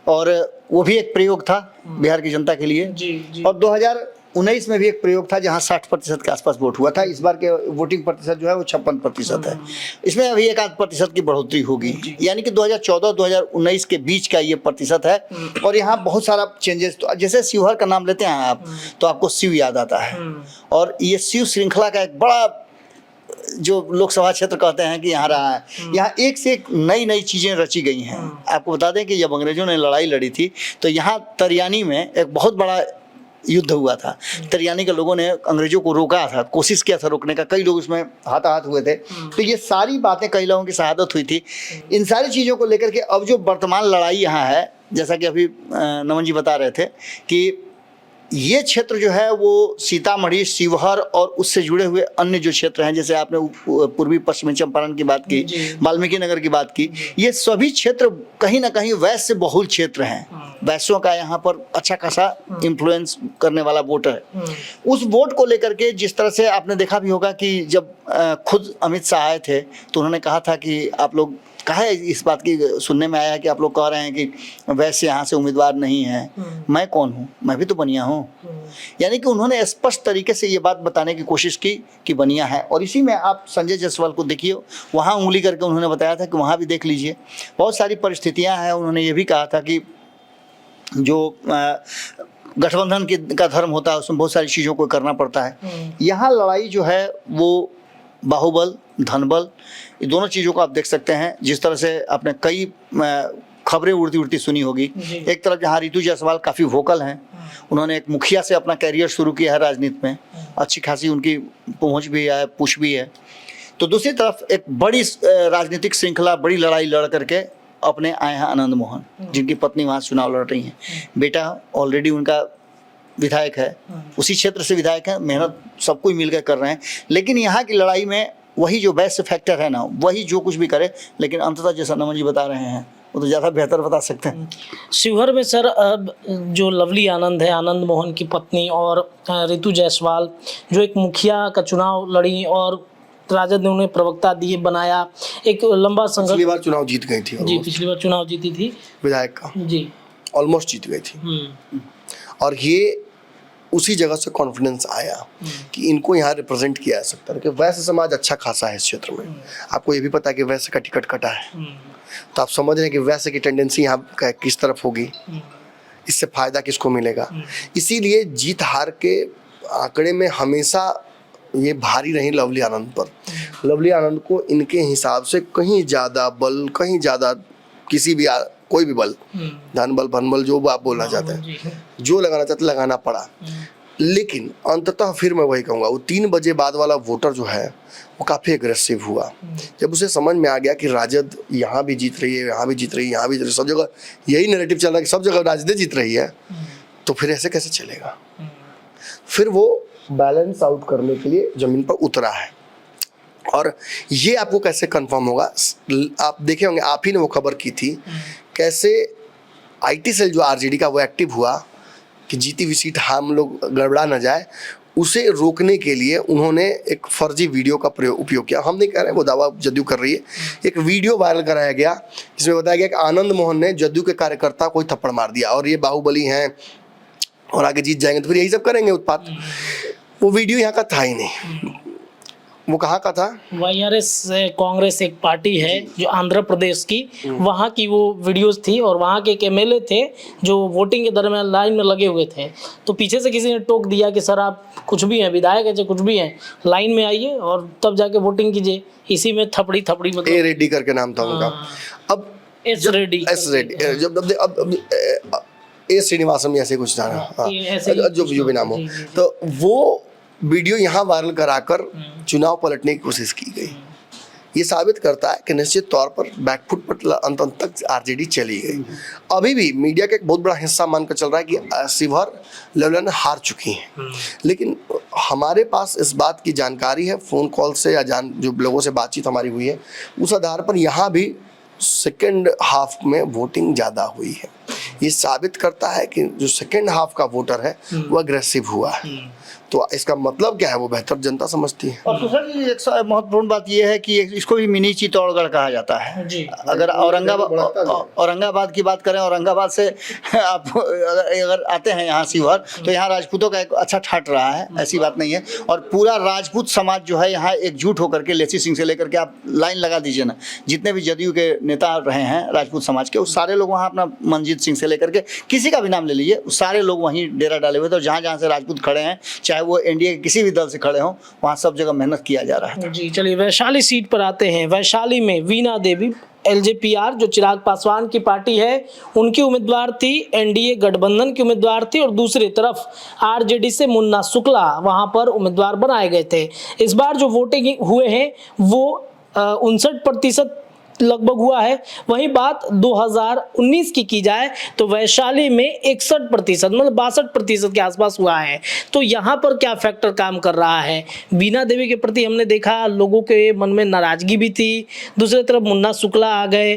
और वो भी एक प्रयोग था बिहार की जनता के लिए। जी। और 2019 में भी एक प्रयोग था जहां 60% के आसपास वोट हुआ था। इस बार के वोटिंग प्रतिशत जो है वो 56% है। इसमें अभी 1-8% की बढ़ोतरी होगी, यानी कि 2014-2019 के बीच का ये प्रतिशत है। और यहाँ बहुत सारा चेंजेस, तो जैसे शिवहर का नाम लेते हैं आप तो आपको शिव याद आता है और ये शिव श्रृंखला का एक बड़ा जो लोकसभा क्षेत्र कहते हैं कि यहाँ रहा है। यहाँ एक से एक नई नई चीजें रची गई हैं। आपको बता दें कि जब अंग्रेजों ने लड़ाई लड़ी थी तो यहाँ तरियानी में एक बहुत बड़ा युद्ध हुआ था। तरियानी के लोगों ने अंग्रेजों को रोका था, कोशिश किया था रोकने का, कई लोग उसमें हाथाहाथ हुए थे। तो ये सारी बातें, कई लोगों की शहादत हुई थी। इन सारी चीज़ों को लेकर के अब जो वर्तमान लड़ाई यहाँ है, जैसा कि अभी नमन जी बता रहे थे कि ये क्षेत्र जो है वो सीतामढ़ी, शिवहर और उससे जुड़े हुए अन्य जो क्षेत्र हैं, जैसे आपने पूर्वी पश्चिमी चंपारण की बात की, वाल्मीकि नगर की बात की, ये सभी क्षेत्र कहीं ना कहीं वैश्य बहुल क्षेत्र हैं। वैश्यों का यहाँ पर अच्छा खासा इन्फ्लुएंस करने वाला वोट है। उस वोट को लेकर के जिस तरह से आपने देखा भी होगा कि जब खुद अमित शाह आए थे तो उन्होंने कहा था कि आप लोग कहा है, इस बात की सुनने में आया है कि आप लोग कह रहे हैं कि वैसे यहाँ से उम्मीदवार नहीं है, मैं कौन हूँ, मैं भी तो बनिया हूँ। यानी कि उन्होंने स्पष्ट तरीके से ये बात बताने की कोशिश की कि बनिया है। और इसी में आप संजय जायसवाल को देखिए, वहाँ उंगली करके उन्होंने बताया था कि वहाँ भी देख लीजिए, बहुत सारी परिस्थितियाँ हैं। उन्होंने ये भी कहा था कि जो गठबंधन का धर्म होता है उसमें बहुत सारी चीज़ों को करना पड़ता है। यहाँ लड़ाई जो है वो बाहुबल, धनबल, ये दोनों चीज़ों को आप देख सकते हैं। जिस तरह से आपने कई खबरें उड़ती उड़ती सुनी होगी। एक तरफ जहाँ रितु जायसवाल काफ़ी वोकल हैं, उन्होंने एक मुखिया से अपना कैरियर शुरू किया है राजनीति में, अच्छी खासी उनकी पहुँच भी है, पुश भी है। तो दूसरी तरफ एक बड़ी राजनीतिक श्रृंखला, बड़ी लड़ाई लड़ करके अपने आए हैं आनंद मोहन, जिनकी पत्नी वहाँ चुनाव लड़ रही हैं। बेटा ऑलरेडी उनका विधायक है, उसी क्षेत्र से विधायक है, मेहनत सब कोई मिलकर कर रहे हैं। लेकिन यहाँ की लड़ाई में वही जो वैश्य फैक्टर है ना, वही जो कुछ भी करे, लेकिन अंततः जैसा नमन जी बता रहे हैं वो तो ज़्यादा बेहतर बता सकते हैं। शिवहर में सर अब जो लवली आनंद है, आनंद मोहन की पत्नी, और रितु जायसवाल जो एक मुखिया का चुनाव लड़ी और राजद ने उन्हें प्रवक्ता दिए, बनाया, एक लंबा संघर्ष। पिछली बार चुनाव जीत गई थी जी, पिछली बार चुनाव जीती थी विधायक का, जी ऑलमोस्ट जीत गई थी। और ये उसी जगह से कॉन्फिडेंस आया कि इनको यहाँ रिप्रेजेंट किया जा सकता है कि वैसे समाज अच्छा खासा है इस क्षेत्र में। आपको ये भी पता है कि वैसे का टिकट कटा है, तो आप समझ रहे हैं कि वैसे की टेंडेंसी यहाँ किस तरफ होगी, इससे फायदा किसको मिलेगा। इसीलिए जीत हार के आंकड़े में हमेशा ये भारी रही लवली आनंद पर। लवली आनंद को इनके हिसाब से कहीं ज़्यादा बल, कहीं ज़्यादा किसी भी कोई भी बल, धन बल, भन बल, जो आप बोलना चाहते हैं, जो लगाना चाहते लगाना पड़ा। लेकिन अंततः फिर मैं वही कहूँगा, वो 3 बजे बाद वाला वोटर जो है वो काफ़ी एग्रेसिव हुआ। जब उसे समझ में आ गया कि राजद यहाँ भी जीत रही है, यहाँ भी जीत रही है, यहाँ भी जीत रही है, सब जगह यही नैरेटिव चल रहा है कि सब जगह राजद जीत रही है, तो फिर ऐसे कैसे चलेगा। फिर वो बैलेंस आउट करने के लिए जमीन पर उतरा है। और ये आपको कैसे कंफर्म होगा, आप देखे होंगे, आप ही ने वो खबर की थी कैसे आईटी सेल जो आरजेडी का वो एक्टिव हुआ कि जीती हुई सीट हम लोग गड़बड़ा न जाए, उसे रोकने के लिए उन्होंने एक फर्जी वीडियो का उपयोग किया। हम नहीं कह रहे, वो दावा जदयू कर रही है। एक वीडियो वायरल कराया गया जिसमें बताया गया कि आनंद मोहन ने जदयू के कार्यकर्ता को थप्पड़ मार दिया और ये बाहुबली हैं और आगे जीत जाएंगे तो फिर यही सब करेंगे उत्पात। वो वीडियो यहाँ का था ही नहीं। वो कहाँ का था? वाईआरएस कांग्रेस एक पार्टी है जो आंध्र प्रदेश की, वहाँ की वो वीडियोस थी और वहाँ के एक एमएलए थे जो वोटिंग के दरमियान लाइन में लगे हुए थे, तो पीछे से किसी ने टोक दिया कि सर आप कुछ भी हैं, विधायक है कुछ भी हैं, लाइन में आइए और तब जाके वोटिंग कीजिए। इसी में थपड़ी मतलब ए रेड्डी करके नाम था उनका। अब एस रेड्डी जब ए श्रीनिवासम ऐसे कुछ था ना, जो भी नाम हो, तो वो वीडियो यहाँ वायरल कराकर चुनाव पलटने की कोशिश की गई। ये साबित करता है कि निश्चित तौर पर बैकफुट पर अंत तक आरजेडी चली गई। अभी भी मीडिया का एक बहुत बड़ा हिस्सा मानकर चल रहा है कि शिवहर लेवल हार चुकी हैं, लेकिन हमारे पास इस बात की जानकारी है फ़ोन कॉल से या जो लोगों से बातचीत हमारी हुई है, उस आधार पर यहाँ भी सेकेंड हाफ में वोटिंग ज़्यादा हुई है। ये साबित करता है कि जो सेकेंड हाफ का वोटर है वो अग्रेसिव हुआ है। तो इसका मतलब क्या है, वो बेहतर जनता समझती है। और दूसरा जी एक महत्वपूर्ण बात यह है कि इसको भी मिनी चित्तौड़गढ़ कहा जाता है जी। अगर औरंगाबाद की बात करें, औरंगाबाद से आप अगर आते हैं यहाँ शिवहर, तो यहाँ राजपूतों का एक अच्छा ठाट रहा है, ऐसी बात नहीं है। और पूरा राजपूत समाज जो है यहाँ एकजुट होकर के, लेसी सिंह से लेकर के आप लाइन लगा दीजिए ना, जितने भी जदयू के नेता रहे हैं राजपूत समाज के, उस सारे लोग वहाँ अपना मनजीत सिंह से लेकर के किसी का भी नाम ले लीजिए, सारे लोग वहीं डेरा डाले हुए थे। और जहाँ जहाँ से राजपूत खड़े हैं, चाहे वो एनडीए के किसी भी दल से खड़े हों, वहाँ सब जगह मेहनत किया जा रहा है जी। चलिए वैशाली सीट पर आते हैं। वैशाली में वीणा देवी एलजेपीआर जो चिराग पासवान की पार्टी है उनकी उम्मीदवार थी, एनडीए गठबंधन की उम्मीदवार थी, और दूसरी तरफ आरजेडी से मुन्ना शुक्ला वहां पर उम्मीदवार बनाए गए थे। इस बार जो वोटिंग हुए हैं वो 59% लगभग हुआ है। वहीं बात 2019 की जाए तो वैशाली में 61% मतलब 62% के आसपास हुआ है। तो यहाँ पर क्या फैक्टर काम कर रहा है? बीना देवी के प्रति हमने देखा लोगों के मन में नाराजगी भी थी, दूसरी तरफ मुन्ना शुक्ला आ गए,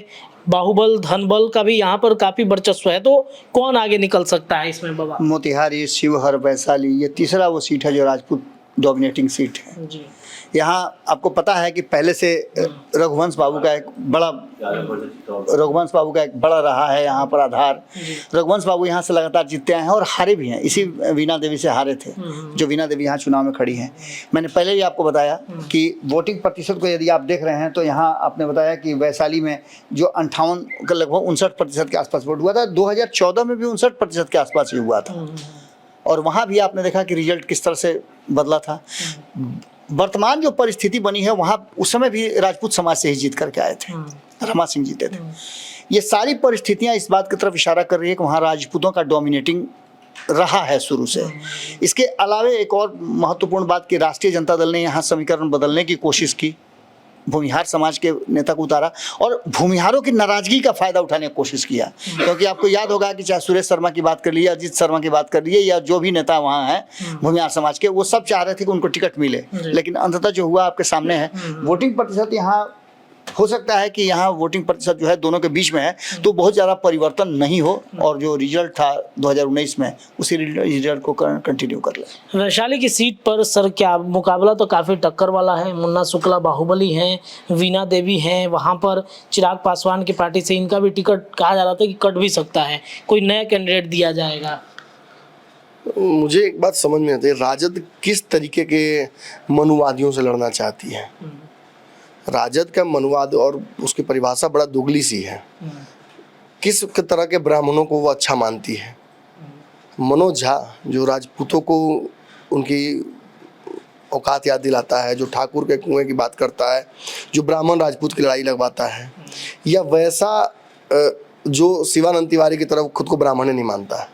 बाहुबल धनबल का भी यहाँ पर काफी वर्चस्व है। तो कौन आगे निकल सकता है इसमें बाबा? मोतिहारी, शिवहर, वैशाली, ये तीसरा वो सीट है जो राजपूत डोमिनेटिंग सीट है जी। यहाँ आपको पता है कि पहले से रघुवंश बाबू का एक बड़ा रहा है यहाँ पर आधार। रघुवंश बाबू यहाँ से लगातार जीतते आए हैं और हारे भी हैं, इसी वीणा देवी से हारे थे, जो वीणा देवी यहाँ चुनाव में खड़ी हैं। मैंने पहले ही आपको बताया कि वोटिंग प्रतिशत को यदि आप देख रहे हैं तो यहाँ आपने बताया कि वैशाली में जो 58 का लगभग 59% के आसपास वोट हुआ था, 2014 में भी 59% के आसपास ही हुआ था। और वहाँ भी आपने देखा कि रिजल्ट किस तरह से बदला था। वर्तमान जो परिस्थिति बनी है वहाँ उस समय भी राजपूत समाज से ही जीत करके आए थे, रमा सिंह जीते थे। ये सारी परिस्थितियाँ इस बात की तरफ इशारा कर रही है कि वहाँ राजपूतों का डोमिनेटिंग रहा है शुरू से। इसके अलावे एक और महत्वपूर्ण बात कि राष्ट्रीय जनता दल ने यहाँ समीकरण बदलने की कोशिश की, भूमिहार समाज के नेता को उतारा और भूमिहारों की नाराजगी का फायदा उठाने की कोशिश किया। क्योंकि आपको याद होगा कि चाहे सुरेश शर्मा की बात कर लिए, अजीत शर्मा की बात कर लिए, या जो भी नेता वहाँ हैं भूमिहार समाज के, वो सब चाह रहे थे कि उनको टिकट मिले, लेकिन अंततः जो हुआ आपके सामने है। वोटिंग प्रतिशत यहाँ हो सकता है कि यहाँ वोटिंग प्रतिशत जो है दोनों के बीच में है, तो बहुत ज़्यादा परिवर्तन नहीं हो और जो रिजल्ट था 2019 में उसी रिजल्ट को कंटिन्यू कर ले। वैशाली की सीट पर सर क्या मुकाबला तो काफ़ी टक्कर वाला है। मुन्ना शुक्ला बाहुबली हैं, वीणा देवी हैं, वहाँ पर चिराग पासवान की पार्टी से इनका भी टिकट कहा जा रहा था कि कट भी सकता है, कोई नया कैंडिडेट दिया जाएगा। मुझे एक बात समझ में आती है, राजद किस तरीके के मनुवादियों से लड़ना चाहती है। राजद का मनुवाद और उसकी परिभाषा बड़ा दुगली सी है। किस तरह के ब्राह्मणों को वो अच्छा मानती है? मनोज झा जो राजपूतों को उनकी औकात याद दिलाता है, जो ठाकुर के कुएं की बात करता है, जो ब्राह्मण राजपूत की लड़ाई लगवाता है, या वैसा जो शिवानंद तिवारी की तरफ खुद को ब्राह्मण नहीं मानता है?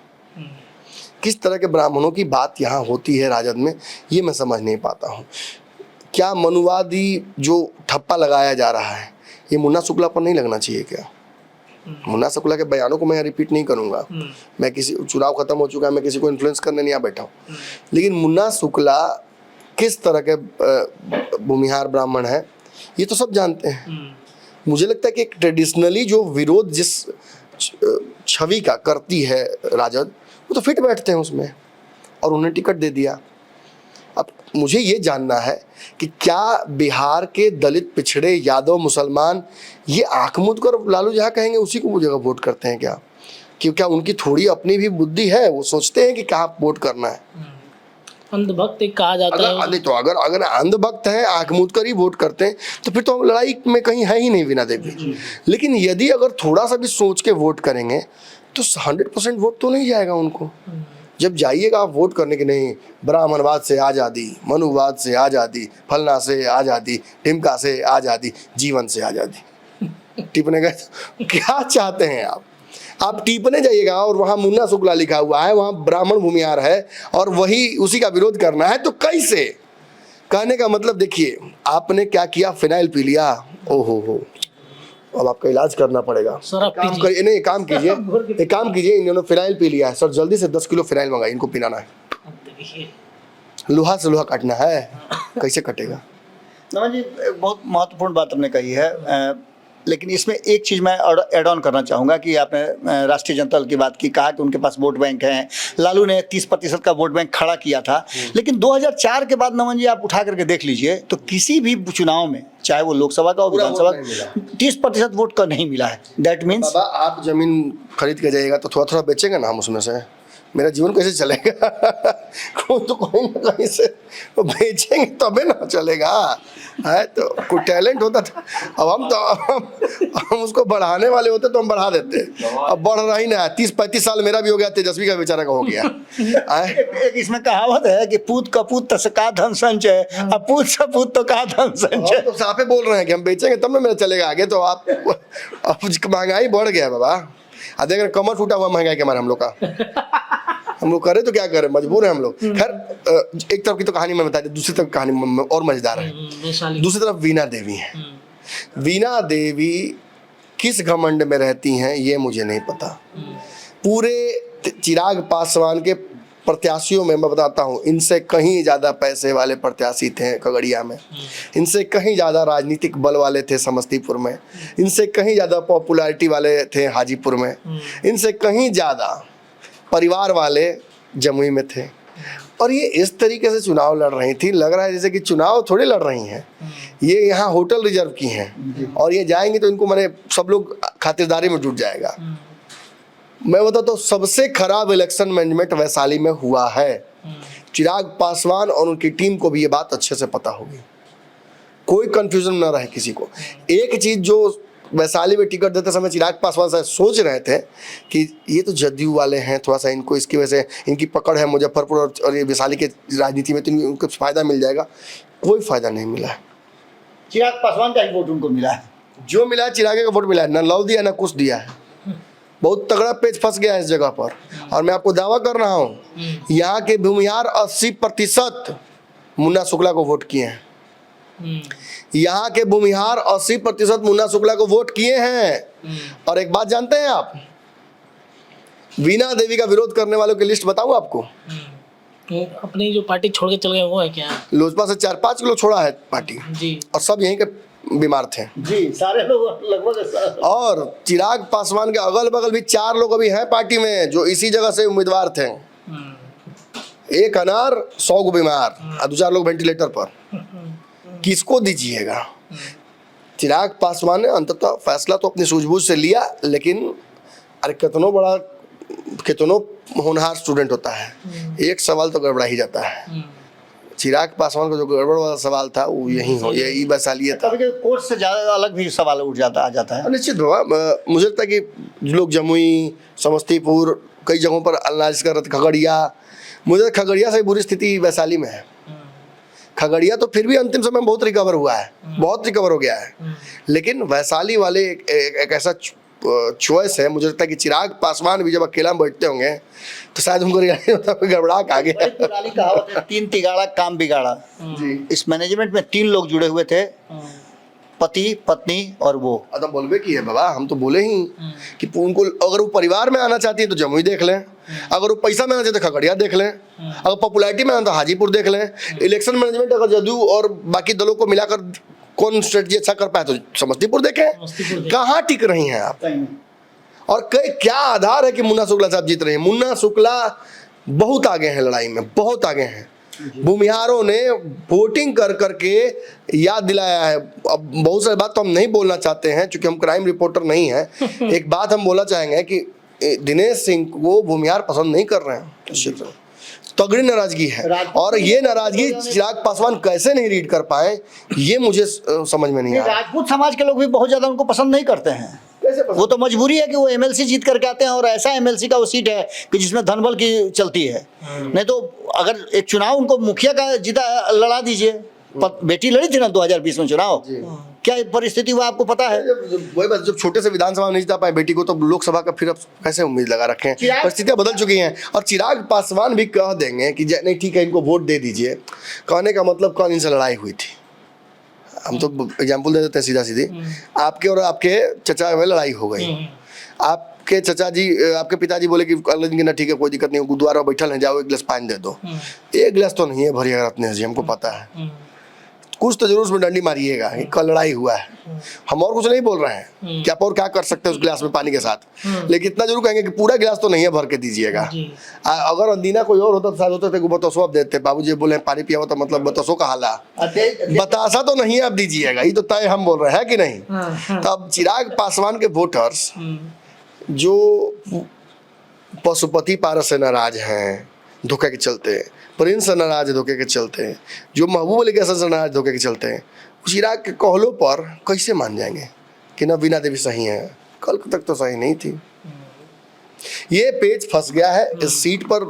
किस तरह के ब्राह्मणों की बात यहाँ होती है राजद में, ये मैं समझ नहीं पाता हूँ। क्या मनुवादी जो ठप्पा लगाया जा रहा है ये मुन्ना शुक्ला पर नहीं लगना चाहिए क्या? मुन्ना शुक्ला के बयानों को मैं रिपीट नहीं करूंगा, मैं किसी चुनाव खत्म हो चुका है, मैं किसी को इन्फ्लुएंस करने नहीं आ बैठा हूँ, लेकिन मुन्ना शुक्ला किस तरह के भूमिहार ब्राह्मण है, ये तो सब जानते हैं। मुझे लगता है कि ट्रेडिशनली जो विरोध जिस छवि का करती है राजद, वो तो फिट बैठते हैं उसमें, और उन्हें टिकट दे दिया। अब मुझे ये जानना है कि क्या बिहार के दलित, पिछड़े, यादव, मुसलमान ये आंख मूंद कर लालू जहाँ कहेंगे उसी को वो जगह वोट करते हैं क्या? कि क्या उनकी थोड़ी अपनी भी बुद्धि है, वो सोचते हैं कि कहाँ वोट करना है? अंधभक्त एक कहा जाता है। अगर तो अगर अंधभक्त है, आंख मूंद कर ही वोट करते हैं, तो फिर तो हम लड़ाई में कहीं है ही नहीं वीणा देवी। लेकिन यदि अगर थोड़ा सा भी सोच के वोट करेंगे तो 100% वोट तो नहीं जाएगा उनको। जब जाइएगा आप वोट करने के, नहीं ब्राह्मणवाद से आज़ादी, मनुवाद से आज़ादी, फलना से आज़ादी, टिमका से आज़ादी, जीवन से आज़ादी, टिपने गए क्या चाहते हैं आप टिपने जाइएगा और वहाँ मुन्ना शुक्ला लिखा हुआ है, वहाँ ब्राह्मण भूमिहार है और वही उसी का विरोध करना है, तो कैसे? कहने का मतलब देखिए, आपने क्या किया, फिनाइल पी लिया, ओहो हो, अब आपका इलाज करना पड़ेगा। काम करिए, नहीं काम कीजिए, एक काम कीजिए, इन्होंने फिनाइल पी लिया है सर, जल्दी से 10 किलो फिनाइल मंगाइए, इनको पिलाना है। लोहा से लोहा काटना है, कैसे कटेगा? नमन जी, बहुत महत्वपूर्ण बात आपने कही है, लेकिन इसमें एक चीज़ मैं ऐड ऑन करना चाहूँगा कि आपने राष्ट्रीय जनता दल की बात की, कहा कि उनके पास वोट बैंक है, लालू ने 30% का वोट बैंक खड़ा किया था, लेकिन 2004 के बाद नमन जी आप उठा करके देख लीजिए तो किसी भी चुनाव में, चाहे वो लोकसभा का हो, विधानसभा, 30% वोट का नहीं मिला है। दैट मीन्स आप जमीन खरीद के जाइएगा तो थोड़ा थोड़ा बेचेंगे ना हम उसमें से, मेरा जीवन कैसे चलेगा? तो कोई ना कहीं से वो बेचेंगे तबे ना चलेगा, है तो कोई टैलेंट होता था। अब हम उसको बढ़ाने वाले होते तो हम बढ़ा देते, अब बढ़ रहा ही ना। 30-35 साल मेरा भी हो गया, तेजस्वी का बेचारा का हो गया। एक इसमें कहावत है कि पूत कपूत तस का धन संचय, अब पूत सपूत तो का धन संचय। तो साफे बोल रहे हैं कि हम बेचेंगे तब ना मेरा चलेगा आगे। तो आप महंगाई बढ़ गया बाबा, देख रहे कमर फूटा हुआ महंगाई के मारे हम लोग का। हम लोग करें तो क्या करें, मजबूर है हम लोग। खैर एक तरफ की तो कहानी मैं बता दी, दूसरी तरफ कहानी और मजेदार है। दूसरी तरफ वीणा देवी है। वीणा देवी किस घमंड में रहती हैं ये मुझे नहीं पता। पूरे चिराग पासवान के प्रत्याशियों में मैं बताता हूँ, इनसे कहीं ज़्यादा पैसे वाले प्रत्याशी थे खगड़िया में, इनसे कहीं ज़्यादा राजनीतिक बल वाले थे समस्तीपुर में, इनसे कहीं ज़्यादा पॉपुलैरिटी वाले थे हाजीपुर में, इनसे कहीं ज़्यादा परिवार वाले जमुई में थे। और ये इस तरीके से चुनाव लड़ रही थी, लग रहा है जैसे कि चुनाव थोड़े लड़ रही हैं, ये यहाँ होटल रिजर्व की हैं और ये जाएंगी तो इनको मैंने सब लोग खातिरदारी में जुट जाएगा। मैं बताता हूँ, सबसे खराब इलेक्शन मैनेजमेंट वैशाली में हुआ है। चिराग पासवान और उनकी टीम को भी ये बात अच्छे से पता होगी, कोई कंफ्यूजन ना रहे किसी को। एक चीज जो वैशाली में टिकट देते समय चिराग पासवान साहब सोच रहे थे कि ये तो जदयू वाले हैं, थोड़ा सा इनको इसकी वजह से इनकी पकड़ है मुजफ्फरपुर और ये वैशाली के राजनीति में, तो उनको फायदा मिल जाएगा। कोई फायदा नहीं मिला है। चिराग पासवान का ही वोट उनको मिला है, जो मिला है चिरागे का वोट मिला है, ना लव दिया ना कुछ दिया है। बहुत तगड़ा पेच फंस गया है इस जगह पर। और मैं आपको दावा कर रहा हूँ, यहाँ के भूमिहार 80% मुन्ना शुक्ला को वोट किए हैं। यहाँ के भूमिहार 80% मुन्ना शुक्ला को वोट किए हैं। और एक बात जानते हैं आप, वीणा देवी का विरोध करने वालों की लिस्ट बताऊं आपको? अपनी जो पार्टी छोड़ के चल गए वो है क्या? लोजपा से 4-5 किलो छोड़ा है पार्टी जी, और सब यहीं के बीमार थे जी, सारे लोग लगभग। और चिराग पासवान के अगल बगल भी 4 लोग अभी हैं पार्टी में जो इसी जगह से उम्मीदवार थे। एक अनार 100 को बीमार और 2-4 लोग वेंटिलेटर पर। किसको दीजिएगा? चिराग पासवान ने अंततः फैसला तो अपनी सूझबूझ से लिया, लेकिन अरे कितनों होनहार स्टूडेंट होता है, एक सवाल तो गड़बड़ा ही जाता है। चिराग पासवान का जो गड़बड़ वाला सवाल था वो यही वैशाली था। कभी कोर्ट से ज़्यादा अलग भी सवाल आ जाता है। निश्चित बाबा, मुझे लगता है कि लोग जमुई, समस्तीपुर, कई जगहों पर एनालिसिस कर रहे थे, खगड़िया, मुझे खगड़िया से बुरी स्थिति वैशाली में है। खगड़िया तो फिर भी अंतिम समय में बहुत रिकवर हुआ है, बहुत रिकवर हो गया है, लेकिन वैशाली वाले एक ऐसा चॉइस है। मुझे लगता है कि चिराग पासवान भी जब अकेला में बैठते होंगे तो शायद उनको गड़बड़ा आ गया। कहावत है, 3 तिगाड़ा काम बिगाड़ा। इस मैनेजमेंट में 3 लोग जुड़े हुए थे, पति पत्नी और वो। तो बोलबे की है बाबा, हम तो बोले ही कि उनको अगर वो परिवार में आना चाहती है तो जमुई देख लें, अगर वो पैसा में आना चाहते तो खगड़िया देख लें, अगर पॉपुलैरिटी में आना तो हाजीपुर देख लें। इलेक्शन मैनेजमेंट अगर जदयू और बाकी दलों को मिलाकर कौन स्ट्रेटजी अच्छा कर पाए तो समस्तीपुर देखें। कहाँ टिक रही हैं आप? और क्या आधार है कि मुन्ना शुक्ला साहब जीत रहे हैं? मुन्ना शुक्ला बहुत आगे हैं लड़ाई में, बहुत आगे हैं। भूमिहारों ने वोटिंग कर करके याद दिलाया है। अब बहुत सारी बात तो हम नहीं बोलना चाहते हैं क्योंकि हम क्राइम रिपोर्टर नहीं हैं। एक बात हम बोलना चाहेंगे कि दिनेश सिंह को भूमिहार पसंद नहीं कर रहे हैं, तगड़ी नाराजगी है। और ये नाराजगी चिराग पासवान कैसे नहीं रीड कर पाए ये मुझे समझ में नहीं आ रहा। राजपूत समाज के लोग भी बहुत ज्यादा उनको पसंद नहीं करते हैं। वो तो मजबूरी है कि वो एमएलसी जीत करके आते हैं और ऐसा एमएलसी का वो सीट है कि जिसमें धनबल की चलती है। नहीं तो अगर एक चुनाव उनको मुखिया का जीता लड़ा दीजिए, बेटी लड़ी थी ना 2020 में चुनाव, क्या परिस्थिति हुआ आपको पता है? वही बात, जब छोटे से विधानसभा नहीं जीता पाए बेटी को तो लोकसभा का फिर अब कैसे उम्मीद लगा रखे हैं? परिस्थितियां बदल चुकी हैं। और चिराग पासवान भी कह देंगे कि नहीं ठीक है इनको वोट दे दीजिए, कहने का मतलब कौन इनसे लड़ाई हुई थी। हम तो एग्जाम्पल दे देते हैं सीधा सीधी, आपके और आपके चचा में लड़ाई हो गई, आपके चचा जी आपके पिताजी बोले कि अगले दिन ना ठीक है कोई दिक्कत नहीं, गुरुद्वारा बैठल है, जाओ एक गिलास पानी दे दो। एक गिलास तो नहीं है भरिएगा रत्नेश जी, हमको पता है, कुछ तो जरूर उसमें डंडी मारिएगा, कल लड़ाई हुआ है। हम और कुछ नहीं बोल रहे हैं कि आप और क्या कर सकते हैं उस गिलास में पानी के साथ, लेकिन इतना जरूर कहेंगे कि पूरा गिलास तो नहीं है भर के दीजिएगा। अगर अंदीना कोई और होता तो साथ होते थे बतासो आप देते, बाबूजी बोले पानी पिया तो मतलब बतासो का हाला, बतासा तो नहीं आप दीजिएगा, ये तो तय हम बोल रहे हैं कि नहीं। तो अब चिराग पासवान के वोटर्स जो पशुपति पारस से नाराज हैं धोखे के चलते, प्रिंस से नाराज धोखे के चलते, जो महबूब अली के से नाराज धोखे के चलते, चिराग के कहलों पर कैसे मान जाएंगे कि ना बीना देवी सही है? कल तक तो सही नहीं थी। ये पेज फंस गया है इस सीट पर।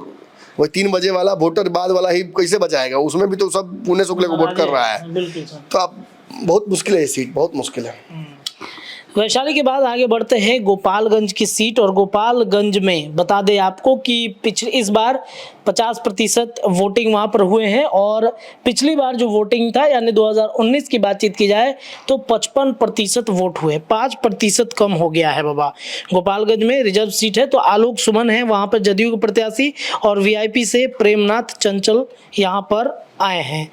वही 3 बजे वाला वोटर बाद वाला ही कैसे बचाएगा? उसमें भी तो सब पुण्य शुक्ल को वोट कर रहा है। तो अब बहुत मुश्किल है ये सीट, बहुत मुश्किल है। वैशाली के बाद आगे बढ़ते हैं गोपालगंज की सीट। और गोपालगंज में बता दें आपको कि इस बार 50% वोटिंग वहां पर हुए हैं और पिछली बार जो वोटिंग था यानी 2019 की बातचीत की जाए तो 55% वोट हुए, 5% कम हो गया है बाबा। गोपालगंज में रिजर्व सीट है तो आलोक सुमन है वहां पर जदयू के प्रत्याशी और वीआईपी से प्रेमनाथ चंचल यहाँ पर आए हैं।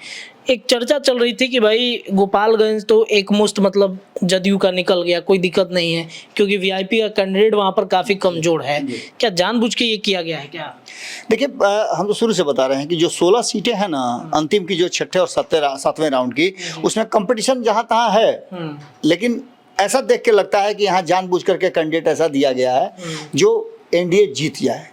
एक चर्चा चल रही थी कि भाई गोपालगंज तो एक मुश्त मतलब जदयू का निकल गया, कोई दिक्कत नहीं है क्योंकि वीआईपी का कैंडिडेट वहां पर काफी कमजोर है। क्या जानबूझ के ये किया गया है क्या? देखिए हम तो शुरू से बता रहे हैं कि जो 16 सीटें हैं ना अंतिम की, जो 6ठे और 7वें राउंड की, उसमें कंपटीशन जहां तहां है, लेकिन ऐसा देख के लगता है कि यहाँ जानबूझ करके कैंडिडेट ऐसा दिया गया है जो एनडीए जीत जाए।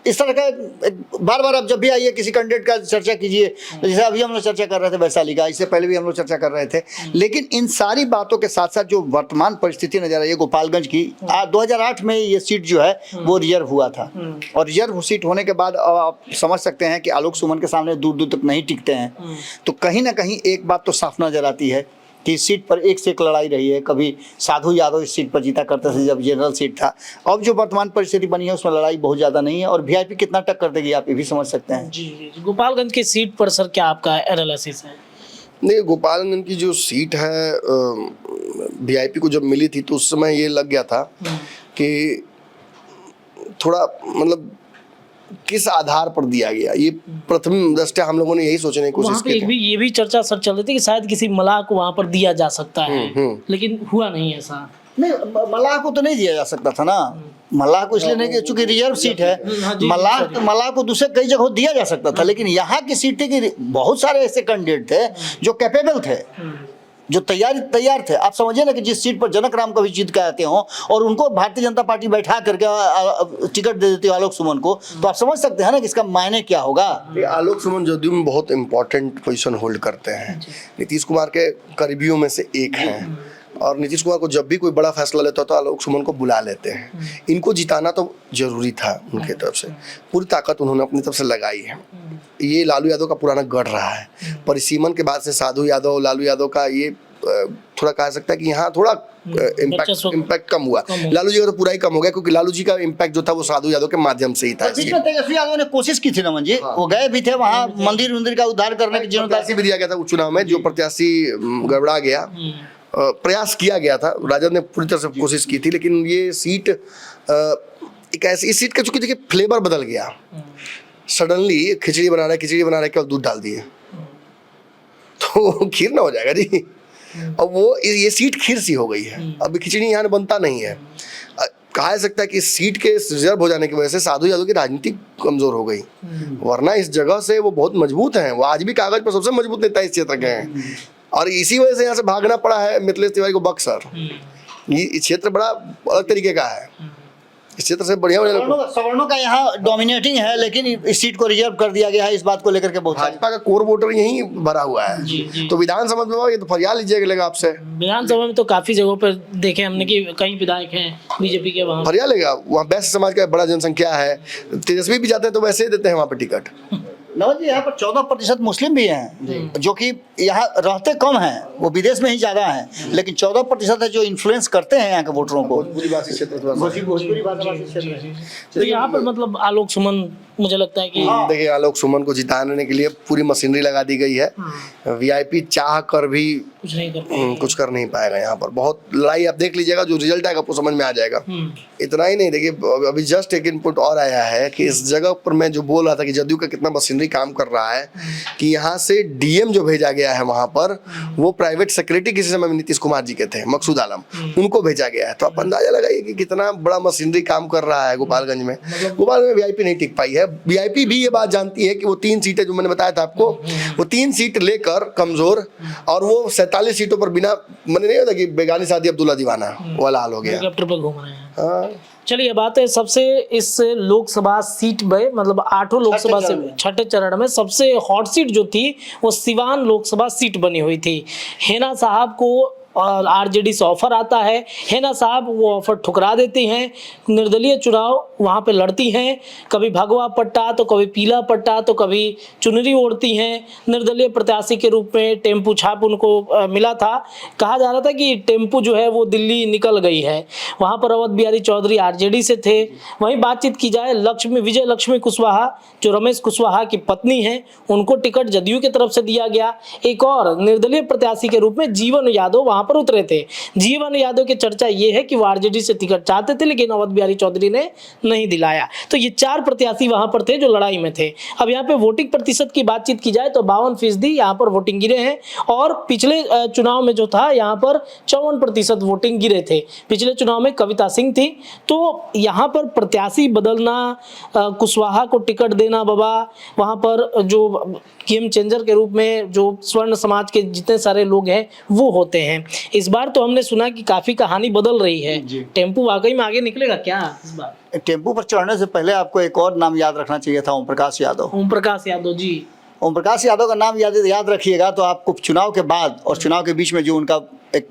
इस तरह का बार बार आप जब भी आइए किसी कैंडिडेट का चर्चा कीजिए, तो जैसे अभी हम लोग चर्चा कर रहे थे वैशाली का, इससे पहले भी हम लोग चर्चा कर रहे थे। लेकिन इन सारी बातों के साथ साथ जो वर्तमान परिस्थिति नजर आई है गोपालगंज की, 2008 में ये सीट जो है वो रिजर्व हुआ था और रिजर्व सीट होने के बाद आप समझ सकते हैं कि आलोक सुमन के सामने दूर दूर तक नहीं टिकते हैं। तो कहीं ना कहीं एक बात तो साफ नजर आती है कि इस सीट पर एक से एक लड़ाई रही है। कभी साधु यादव इस सीट पर जीता करते थे जब जनरल सीट था, अब जो वर्तमान परिस्थिति बनी है उसमें लड़ाई बहुत ज़्यादा नहीं है और वीआईपी कितना टक्कर देगी आप ये भी समझ सकते हैं। जी गोपालगंज की सीट पर सर क्या आपका एनालिसिस है? नहीं, गोपालगंज की जो सीट है वीआईपी को जब मिली थी तो उस समय ये लग गया था कि थोड़ा मतलब किस आधार पर दिया गया, ये प्रथम दृष्टया हम लोगों ने यही सोचने की कोशिश की थी। ये भी चर्चा सर चल रही थी कि शायद किसी मलाह को वहां पर दिया जा सकता है, लेकिन हुआ नहीं ऐसा। नहीं, मलाह को तो नहीं दिया जा सकता था ना, मलाह को इसलिए नहीं कि चूंकि रिजर्व सीट है, मलाह को दूसरे कई जगह दिया जा सकता था, लेकिन यहाँ की सीट थी कि बहुत सारे ऐसे कैंडिडेट थे जो कैपेबल थे, जो तैयार थे। आप समझिए ना कि जिस सीट पर जनक राम कभी जीत के आते हो और उनको भारतीय जनता पार्टी बैठा करके टिकट दे देती है आलोक सुमन को, तो आप समझ सकते हैं ना कि इसका मायने क्या होगा। आलोक सुमन जदयू में बहुत इंपॉर्टेंट पोजीशन होल्ड करते हैं, नीतीश कुमार के करीबियों में से एक हैं और नीतीश कुमार को जब भी कोई बड़ा फैसला लेता तो आलोक सुमन को बुला लेते हैं। इनको जिताना तो जरूरी था उनके तरफ से, पूरी ताकत उन्होंने अपनी तरफ से लगाई है। ये लालू यादव का पुराना गढ़ रहा है, परिसीमन के बाद से साधु यादव लालू यादव का ये थोड़ा कह सकता है कि यहाँ थोड़ा इम्पैक्ट कम हुआ। लालू जी का तो पूरा ही कम हो गया क्योंकि लालू जी का इम्पैक्ट जो था वो साधु यादव के माध्यम से ही था। तेजस्वी यादव ने कोशिश की थी नमन जी, वो गए भी थे वहाँ मंदिर का उद्धार करने की जिम्मेदारी भी दिया गया था उस चुनाव में, जो प्रत्याशी गड़बड़ा गया प्रयास किया गया था, राजद ने पूरी तरह से कोशिश की थी, लेकिन ये सीट एक ऐसी, इस सीट का चूंकि देखिए फ्लेवर बदल गया, सडनली खिचड़ी बना रहे केवल दूध डाल दिए तो खीर ना हो जाएगा जी। अब वो ये सीट खीर सी हो गई है, अब खिचड़ी यहाँ बनता नहीं है। कहा जा सकता है कि इस सीट के रिजर्व हो जाने की वजह से साधु यादव की राजनीति कमजोर हो गई, वरना इस जगह से वो बहुत मजबूत हैं, वो आज भी कागज पर सबसे मजबूत नेता इस क्षेत्र के हैं, और इसी वजह से यहाँ से भागना पड़ा है मिथिलेश तिवारी को बक्सर। ये क्षेत्र बड़ा अलग तरीके का है, इस क्षेत्र से बढ़िया सवर्णों का यहाँ डोमिनेटिंग है, लेकिन इस सीट को रिजर्व कर दिया गया है, इस बात को लेकर के बहुत भाजपा का कोर वोटर यही भरा हुआ है। तो विधानसभा में ये तो फरियाद लीजिएगा आपसे, विधानसभा में तो काफी जगहों पर देखे हमने कि कई विधायक हैं बीजेपी के, वहाँ फरियाद लेगा, वहाँ बैश्य समाज का बड़ा जनसंख्या है, तेजस्वी भी जाते हैं तो वैसे ही देते हैं वहाँ पर टिकट। नवाज जी, यहाँ पर 14% मुस्लिम भी हैं, जो कि यहाँ रहते कम हैं, वो विदेश में ही ज्यादा हैं, लेकिन 14% है जो इन्फ्लुएंस करते हैं यहाँ के वोटरों को। तो यहाँ पर मतलब आलोक सुमन, मुझे लगता है कि देखिए आलोक सुमन को जिताने के लिए पूरी मशीनरी लगा दी गई है, वीआईपी चाह कर भी कुछ कर नहीं पाएगा। यहाँ पर बहुत लड़ाई, आप देख लीजिएगा, जो रिजल्ट आएगा आपको समझ में आ जाएगा। इतना ही नहीं, देखिए अभी जस्ट एक इनपुट और आया है कि इस जगह पर मैं जो बोल रहा था कि जदयू का कितना मशीनरी काम कर रहा है, कि यहाँ से डीएम जो भेजा गया है वहां पर, वो प्राइवेट सेक्रेटरी किसी समय नीतीश कुमार जी के थे, मकसूद आलम, उनको भेजा गया है। तो आप अंदाजा लगाइए कि कितना बड़ा मशीनरी काम कर रहा है गोपालगंज में। गोपालगंज में वीआईपी नहीं टिक पाई है। वीआईपी भी ये बात जानती है कि वो 3 सीटें जो मैंने बताया था आपको, वो 3 सीट लेकर कमजोर, और वो 47 सीटों पर बिना, मैंने नहीं होता कि बेगानी शादी अब्दुल्ला दीवाना वाला हाल हो गया। हेलीकॉप्टर पर घूम रहे हैं। हाँ, चलिए, बात है सबसे इस लोकसभा सीट में, मतलब 8 लोकसभा से छठे चरण में सबसे हॉट सीट जो थी वो सिवान लोकसभा सीट बनी हुई थी। हेना साहब को और आरजेडी से ऑफर आता है, हेना साहब वो ऑफर ठुकरा देती हैं, निर्दलीय चुनाव वहाँ पे लड़ती हैं, कभी भगवा पट्टा तो कभी पीला पट्टा तो कभी चुनरी ओढ़ती हैं। निर्दलीय प्रत्याशी के रूप में टेम्पू छाप उनको मिला था। कहा जा रहा था कि टेम्पू जो है वो दिल्ली निकल गई है। वहाँ पर अवध बिहारी चौधरी आरजेडी से थे। वहीं बातचीत की जाए विजय लक्ष्मी कुशवाहा जो रमेश कुशवाहा की पत्नी हैं, उनको टिकट जदयू की तरफ से दिया गया। एक और निर्दलीय प्रत्याशी के रूप में जीवन यादव वहां पर उतरे थे। जीवन यादव की चर्चा ये है कि वो आरजेडी से टिकट चाहते थे, लेकिन अवध बिहारी चौधरी ने नहीं दिलाया। तो ये 4 प्रत्याशी वहां पर थे जो लड़ाई में थे। अब यहाँ पे वोटिंग प्रतिशत की बातचीत की जाए तो 52% यहाँ पर वोटिंग गिरे हैं, और पिछले चुनाव में जो था यहाँ पर 54% वोटिंग गिरे थे। पिछले चुनाव में कविता सिंह थी। तो यहाँ पर प्रत्याशी बदलना, कुशवाहा को टिकट देना, बाबा वहां पर जो गेम चेंजर के रूप में जो स्वर्ण समाज के जितने सारे लोग हैं वो होते हैं। इस बार तो हमने सुना कि काफी कहानी बदल रही है। टेम्पू वाकई में आगे निकलेगा क्या इस बार? टेम्पू पर चढ़ने से पहले आपको एक और नाम याद रखना चाहिए था, ओम प्रकाश यादव। ओम प्रकाश यादव जी, ओम प्रकाश यादव का नाम याद रखिएगा तो आपको चुनाव के बाद और चुनाव के बीच में जो उनका एक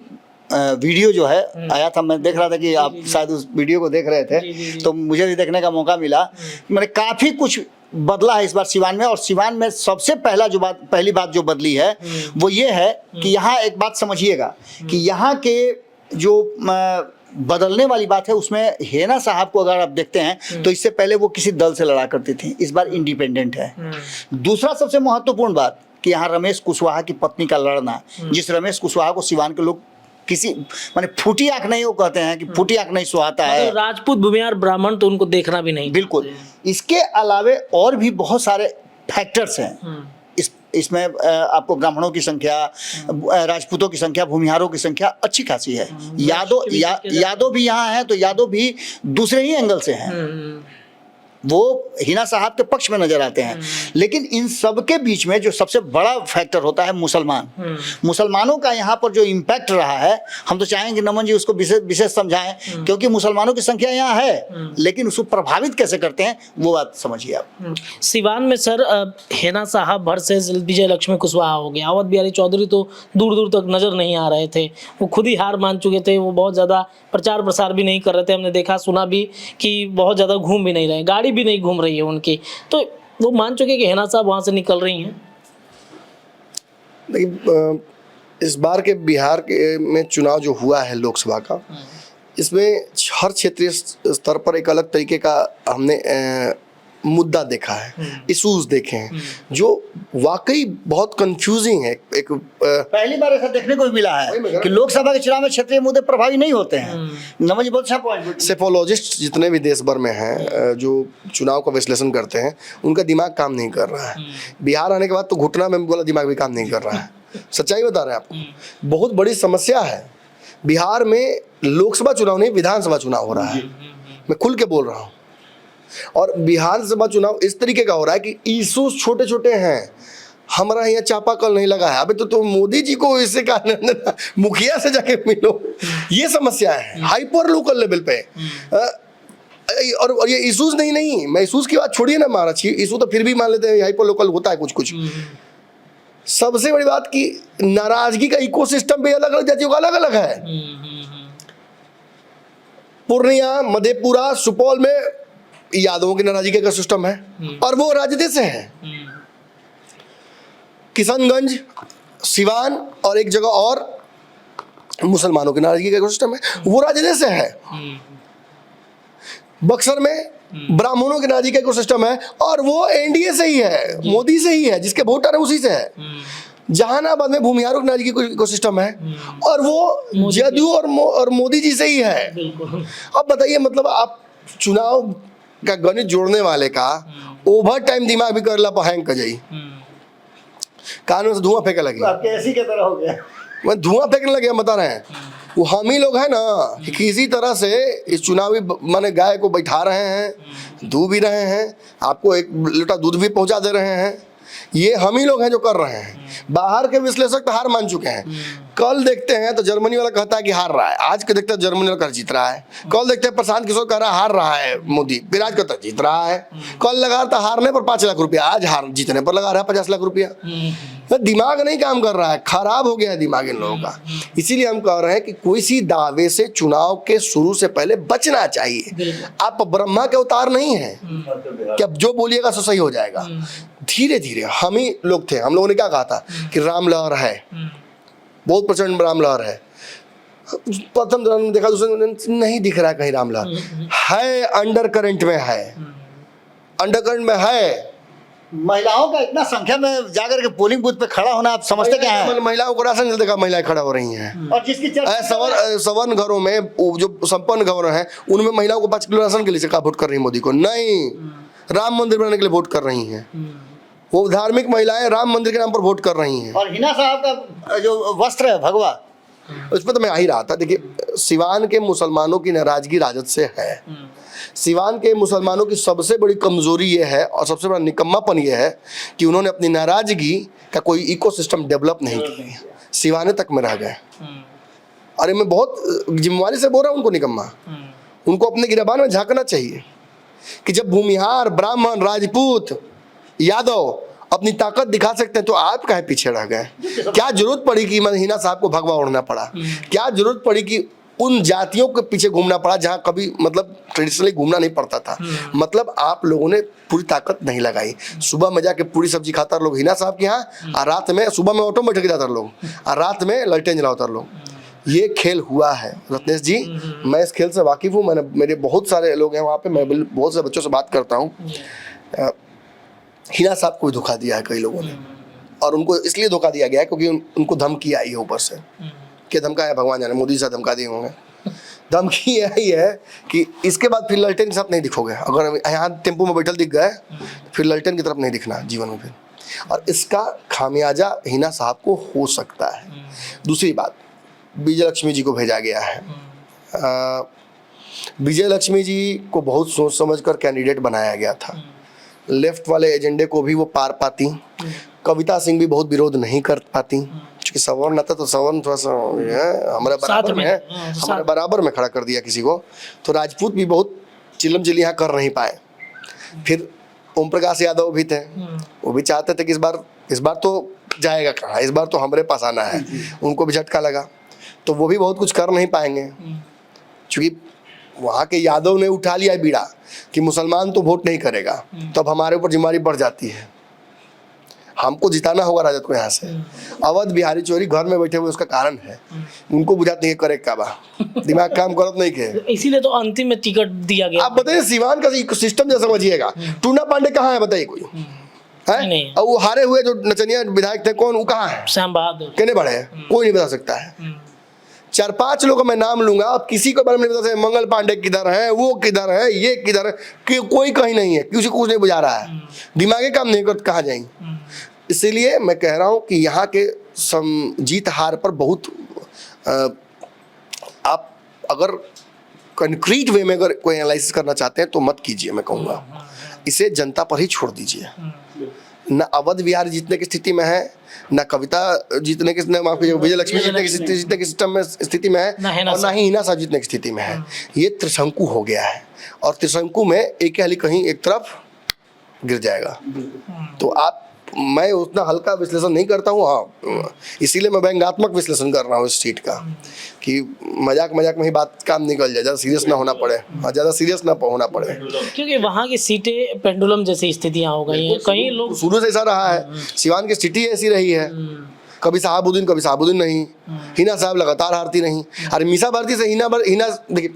वीडियो जो है आया था, मैं देख रहा था कि आप शायद उस वीडियो को देख रहे थे, तो मुझे भी देखने का मौका मिला। मैंने काफी कुछ बदला है इस बार सिवान में, और सिवान में सबसे पहली बात जो बदली है वो ये है कि यहाँ एक बात समझिएगा कि यहाँ के जो बदलने वाली बात है उसमें हेना साहब को अगर आप देखते हैं तो इससे पहले वो किसी दल से लड़ा करती थी, इस बार इंडिपेंडेंट है। दूसरा सबसे महत्वपूर्ण बात कि यहाँ रमेश कुशवाहा की पत्नी का लड़ना, जिस रमेश कुशवाहा को सिवान के लोग किसी माने फूटी आंख नहीं, वो कहते हैं कि फूटी आंख नहीं सुहाता है, राजपूत भूमिहार ब्राह्मण तो उनको देखना भी नहीं। बिल्कुल। इसके अलावे और भी बहुत सारे फैक्टर्स हैं इसमें। आपको ब्राह्मणों की संख्या, राजपूतों की संख्या, भूमिहारों की संख्या अच्छी खासी है। यादव भी यहाँ है, तो यादव भी दूसरे ही एंगल से हैं, वो हिना साहब के पक्ष में नजर आते हैं। लेकिन इन सब के बीच में जो सबसे बड़ा फैक्टर होता है मुसलमान, मुसलमानों का यहाँ पर जो इम्पैक्ट रहा है, हम तो चाहेंगे नमन जी उसको विशेष समझाएं, क्योंकि मुसलमानों की संख्या यहाँ है, लेकिन उसको प्रभावित कैसे करते हैं वो बात समझिए आप। सिवान में सर हेना साहब वर्सेस विजय लक्ष्मी कुशवाहा हो गया। अवध बिहारी चौधरी तो दूर दूर तक नजर नहीं आ रहे थे, वो खुद ही हार मान चुके थे, वो बहुत ज्यादा प्रचार प्रसार भी नहीं कर रहे थे। हमने देखा सुना भी कि बहुत ज्यादा घूम भी नहीं रहे, गाड़ी भी नहीं घूम रही है उनकी, तो वो मान चुके कि हेना साहब वहां से निकल रही हैं। लेकिन इस बार के बिहार के में चुनाव जो हुआ है लोकसभा का, इसमें हर क्षेत्रीय स्तर पर एक अलग तरीके का हमने मुद्दा देखा है, इशूज देखे हैं जो वाकई बहुत कंफ्यूजिंग है। एक पहली बार ऐसा देखने को भी मिला है कि लोकसभा के चुनाव में क्षेत्रीय मुद्दे प्रभावी नहीं होते हैं। नमन जी बहुत अच्छा पॉइंट। सेफोलॉजिस्ट जितने भी देश भर में हैं जो चुनाव का विश्लेषण करते हैं, उनका दिमाग काम नहीं कर रहा है। बिहार आने के बाद तो घुटना में वाला दिमाग भी काम नहीं कर रहा है। सच्चाई बता रहे हैं आपको, बहुत बड़ी समस्या है बिहार में। लोकसभा चुनाव नहीं, विधानसभा चुनाव हो रहा है, मैं खुल के बोल रहा हूँ। और विधानसभा चुनाव इस तरीके का हो रहा है कि इशूज छोटे छोटे हैं। हमारा यहाँ चापाकल नहीं लगा है, अबे तो मोदी जी को इससे कहा मुखिया से जाके मिलो। ये समस्या है हाइपर लोकल लेवल पे। और ये इशूज नहीं, मैं इशूज की बात छोड़िए ना महाराज, इशू तो फिर भी मान लेते हैं हाइपर लोकल होता है कुछ। सबसे बड़ी बात की नाराजगी का इकोसिस्टम भी अलग अलग जातियों का अलग अलग है। पूर्णिया, मधेपुरा, सुपौल में यादवों की नाराजगी का सिस्टम है और वो राजद से है। किशनगंज, सिवान और एक जगह और मुसलमानों की नाराजगी का सिस्टम है, वो राजद से है। बक्सर में ब्राह्मणों की नाराजगी का सिस्टम है और वो एनडीए से ही है, मोदी से ही है, जिसके वोटर है उसी से है। जहानाबाद में भूमिहारों की नाराजगी को सिस्टम है और वो जदयू और मोदी जी से ही है। अब बताइए, मतलब आप चुनाव का गणित जोड़ने वाले का ओवर टाइम दिमाग भी करला पहांग का जाई, कानून से धुआं फेंके लगे। आपके ऐसी की तरह हो गया, मैं धुआं फेंकने लगे, बता रहे हैं। वो हम ही लोग हैं ना कि किसी तरह से इस चुनावी माने गाय को बैठा रहे हैं, दूध भी रहे हैं, आपको एक लोटा दूध भी पहुंचा दे रहे हैं। ये हम ही लोग हैं जो कर रहे हैं। बाहर के विश्लेषक तो हार मान चुके हैं। कल देखते हैं तो जर्मनी वाला कहता है कि हार रहा है, आज के देखते हैं जर्मनी वाला कर जीत रहा है। कल देखते हैं प्रशांत किशोर कह रहा है हार रहा है मोदी, फिर आज कहता जीत रहा है। कल लगा था हारने पर 5 लाख रुपया, आज हार जीतने पर लगा रहा है 50 लाख रुपया। दिमाग नहीं काम कर रहा है, खराब हो गया है दिमाग इन लोगों का। इसीलिए हम कह रहे हैं कि कोई सी दावे से चुनाव के शुरू से पहले बचना चाहिए। आप ब्रह्मा के अवतार नहीं है कि अब जो बोलिएगा सो सही हो जाएगा। धीरे धीरे हम ही लोग थे, हम लोगों ने क्या कहा था कि राम लहर है, बहुत प्रचंड राम लहर है। प्रथम दौर में देखा, दूसरे नहीं दिख रहा कहीं राम लहर है। अंडर करंट में है, अंडर करंट में है। महिलाओं का इतना संख्या में जाकर के पोलिंग बूथ पे खड़ा होना, आप समझते क्या है? महिलाओं को राशन देखा, महिलाएं खड़ा हो रही हैं। और जिसकी सवर्ण घरों में, जो संपन्न घर हैं, उनमें महिलाओं को 5 किलो राशन के लिए कहा वोट कर रही मोदी को? नहीं, राम मंदिर बनाने के लिए वोट कर रही हैं। वो धार्मिक महिलाएं राम मंदिर के नाम पर वोट कर रही हैं। और हिना साहब का जो वस्त्र है भगवा, उस पर तो मैं आ ही रहा था। देखिए, सिवान के मुसलमानों की नाराजगी राजद से है। सिवान के मुसलमानों की सबसे बड़ी कमजोरी ये है और सबसे बड़ा निकम्मापन ये है कि उन्होंने अपनी नाराजगी का कोई इकोसिस्टम डेवलप नहीं किया, सिवाने तक में रह गए। अरे मैं बहुत जिम्मेवारी से बोल रहा हूँ उनको निकम्मा। उनको अपने गिरबान में झांकना चाहिए कि जब भूमिहार, ब्राह्मण, राजपूत, यादव अपनी ताकत दिखा सकते हैं तो आप काहे पीछे रह गए? क्या जरूरत पड़ी कि हिना साहब को भगवा ओढ़ना पड़ा? क्या जरूरत पड़ी कि उन जातियों के पीछे घूमना पड़ा जहां कभी मतलब ट्रेडिशनली घूमना नहीं पड़ता था? मतलब आप लोगों ने पूरी ताकत नहीं लगाई। सुबह में जाके पूरी सब्जी खाता लोग हिना साहब के यहाँ, और रात में, सुबह में ऑटो में बैठ के जाता लोग, और रात में लालटेन जलाता लोग। ये खेल हुआ है रत्नेश जी, मैं इस खेल से वाकिफ हूँ। मैंने, मेरे बहुत सारे लोग हैं वहाँ पे, मैं बहुत से बच्चों से बात करता हूँ। हिना साहब को भी धोखा दिया है कई लोगों ने, और उनको इसलिए धोखा दिया गया है क्योंकि उनको धमकी आई है ऊपर से। क्या धमका है? भगवान जाने, मोदी से धमका दिए होंगे। धमकी यही है कि इसके बाद फिर ललटेन के साथ नहीं दिखोगे। अगर यहाँ टेम्पो में बैठल दिख गए फिर ललटेन की तरफ नहीं दिखना जीवन में फिर। और इसका खामियाजा हिना साहब को हो सकता है। दूसरी बात, विजय लक्ष्मी जी को भेजा गया है। विजय लक्ष्मी जी को बहुत सोच समझ कर कैंडिडेट बनाया गया था। लेफ्ट वाले एजेंडे को भी वो पार पाती। कविता सिंह भी बहुत विरोध नहीं कर पाती, क्योंकि सवर्ण आता तो सवर्ण थोड़ा सा हमारे बराबर में है, हमारे बराबर में खड़ा कर दिया किसी को। तो राजपूत भी बहुत चिलम चिली यहाँ कर नहीं पाए। फिर ओम प्रकाश यादव भी थे, वो भी चाहते थे कि इस बार तो जाएगा कहाँ, इस बार तो हमारे पास आना है। उनको भी झटका लगा, तो वो भी बहुत कुछ कर नहीं पाएंगे, क्योंकि वहाँ के यादव ने उठा लिया बीड़ा कि मुसलमान तो वोट नहीं करेगा, तो अब हमारे ऊपर जिम्मेदारी बढ़ जाती है। हमको जिताना होगा राजद को यहाँ से। अवध बिहारी चौधरी घर में बैठे हुए उसका कारण है, उनको बुझाते हैं करे का बा, दिमाग काम करत नहीं के, इसीलिए तो अंतिम में टिकट दिया गया। आप बताइए सिवान का सिस्टम जैसा समझिएगा। टूना पांडे कहाँ है बताइए कोई है? नहीं। और वो हारे हुए जो नचनिया विधायक थे कौन, वो कहाँ है? श्याम बहादुर कहने बड़े हैं, कोई नहीं बता सकता है। 4-5 लोगों का मैं नाम लूंगा, आप किसी के बारे में नहीं बता सकते। मंगल पांडे किधर है, वो किधर है, ये किधर है, कोई कहीं नहीं है, किसी को कुछ नहीं बुझा रहा है, दिमागी काम नहीं करते, कहाँ जाएंगे। इसीलिए मैं कह रहा हूँ कि यहाँ के जीत हार पर बहुत आप अगर कंक्रीट वे में अगर कोई एनालिसिस करना चाहते हैं तो मत कीजिए, मैं कहूँगा इसे जनता पर ही छोड़ दीजिए। न अवध बिहार जीतने की स्थिति में है, न कविता जीतने की, माफ कीजिए विजय लक्ष्मी जीतने की सिस्टम में स्थिति में है, और न ही हिना साहब जीतने की स्थिति में है। ये त्रिशंकु हो गया है, और त्रिशंकु में एक हाली कहीं एक तरफ गिर जाएगा। तो आप, मैं उतना हल्का विश्लेषण नहीं करता हूँ, हाँ इसीलिए मैं व्यंग्यात्मक विश्लेषण कर रहा हूँ इस सीट का, कि मजाक में ही बात काम निकल जाए, ज़्यादा सीरियस ना होना पड़े, ज़्यादा सीरियस ना होना पड़े, क्योंकि वहाँ की सीटें पेंडुलम जैसी स्थितियाँ हो गई हैं। कई लोग शुरू से ऐसा रहा है, सिवान की स्थिति ऐसी रही है, कभी साहबुद्दीन नहीं, हिना साहब लगातार हारती नहीं। अरे मीसा भारती से हिना देखिए,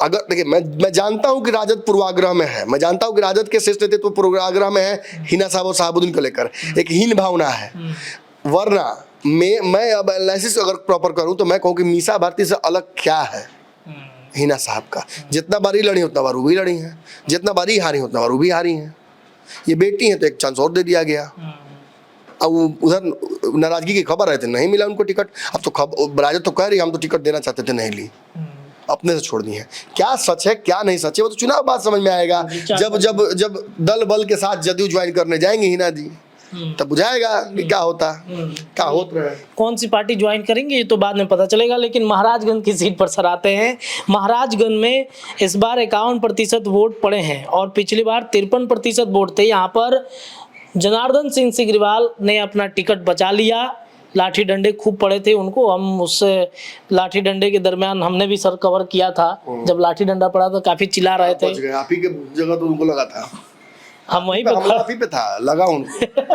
देखिए मैं जानता हूं कि राजद पूर्वाग्रह में है, मैं जानता हूं कि राजद के श्रेष्ठ नेतृत्व पूर्वाग्रह में है हिना साहब और साहबुद्दीन को लेकर, एक हीन भावना है। वरना मैं अब एनालिसिस अगर प्रॉपर करूं तो मैं कहूं कि मीसा भारती से अलग क्या है हिना साहब का। जितना बारी लड़ी उतना बार वो भी लड़ी हैं, जितना बारी हारी उतना बार वो भी हारी हैं। ये बेटी हैं तो एक चांस और दे दिया गया। अब उधर नाराजगी की खबर रहती, नहीं मिला उनको टिकट। अब तो राजद तो कह रही हम तो टिकट देना चाहते थे, नहीं ली, अपने से छोड़ दी है। क्या सच है क्या नहीं सच है वो तो चुनाव बाद समझ में आएगा। जब दल बल के साथ जदयू ज्वाइन करने जाएंगे हिना जी, तब बुझाएगा कि क्या होता क्या होता है, कौन सी पार्टी ज्वाइन करेंगे ये तो बाद में पता चलेगा। लेकिन महाराजगंज की सीट पर सर आते हैं। महाराजगंज में इस बार 51% वोट पड़े हैं और पिछली बार 53% वोट थे। यहाँ पर जनार्दन सिंह सिग्रीवाल ने अपना टिकट बचा लिया। लाठी डंडे खूब पड़े थे उनको, हम उससे लाठी डंडे के दरमियान हमने भी सर कवर किया था। जब लाठी डंडा पड़ा तो काफी चिल्ला रहे थे। आप ही के जगह तो उनको लगा था, हम वहीं पे था लगा उनको।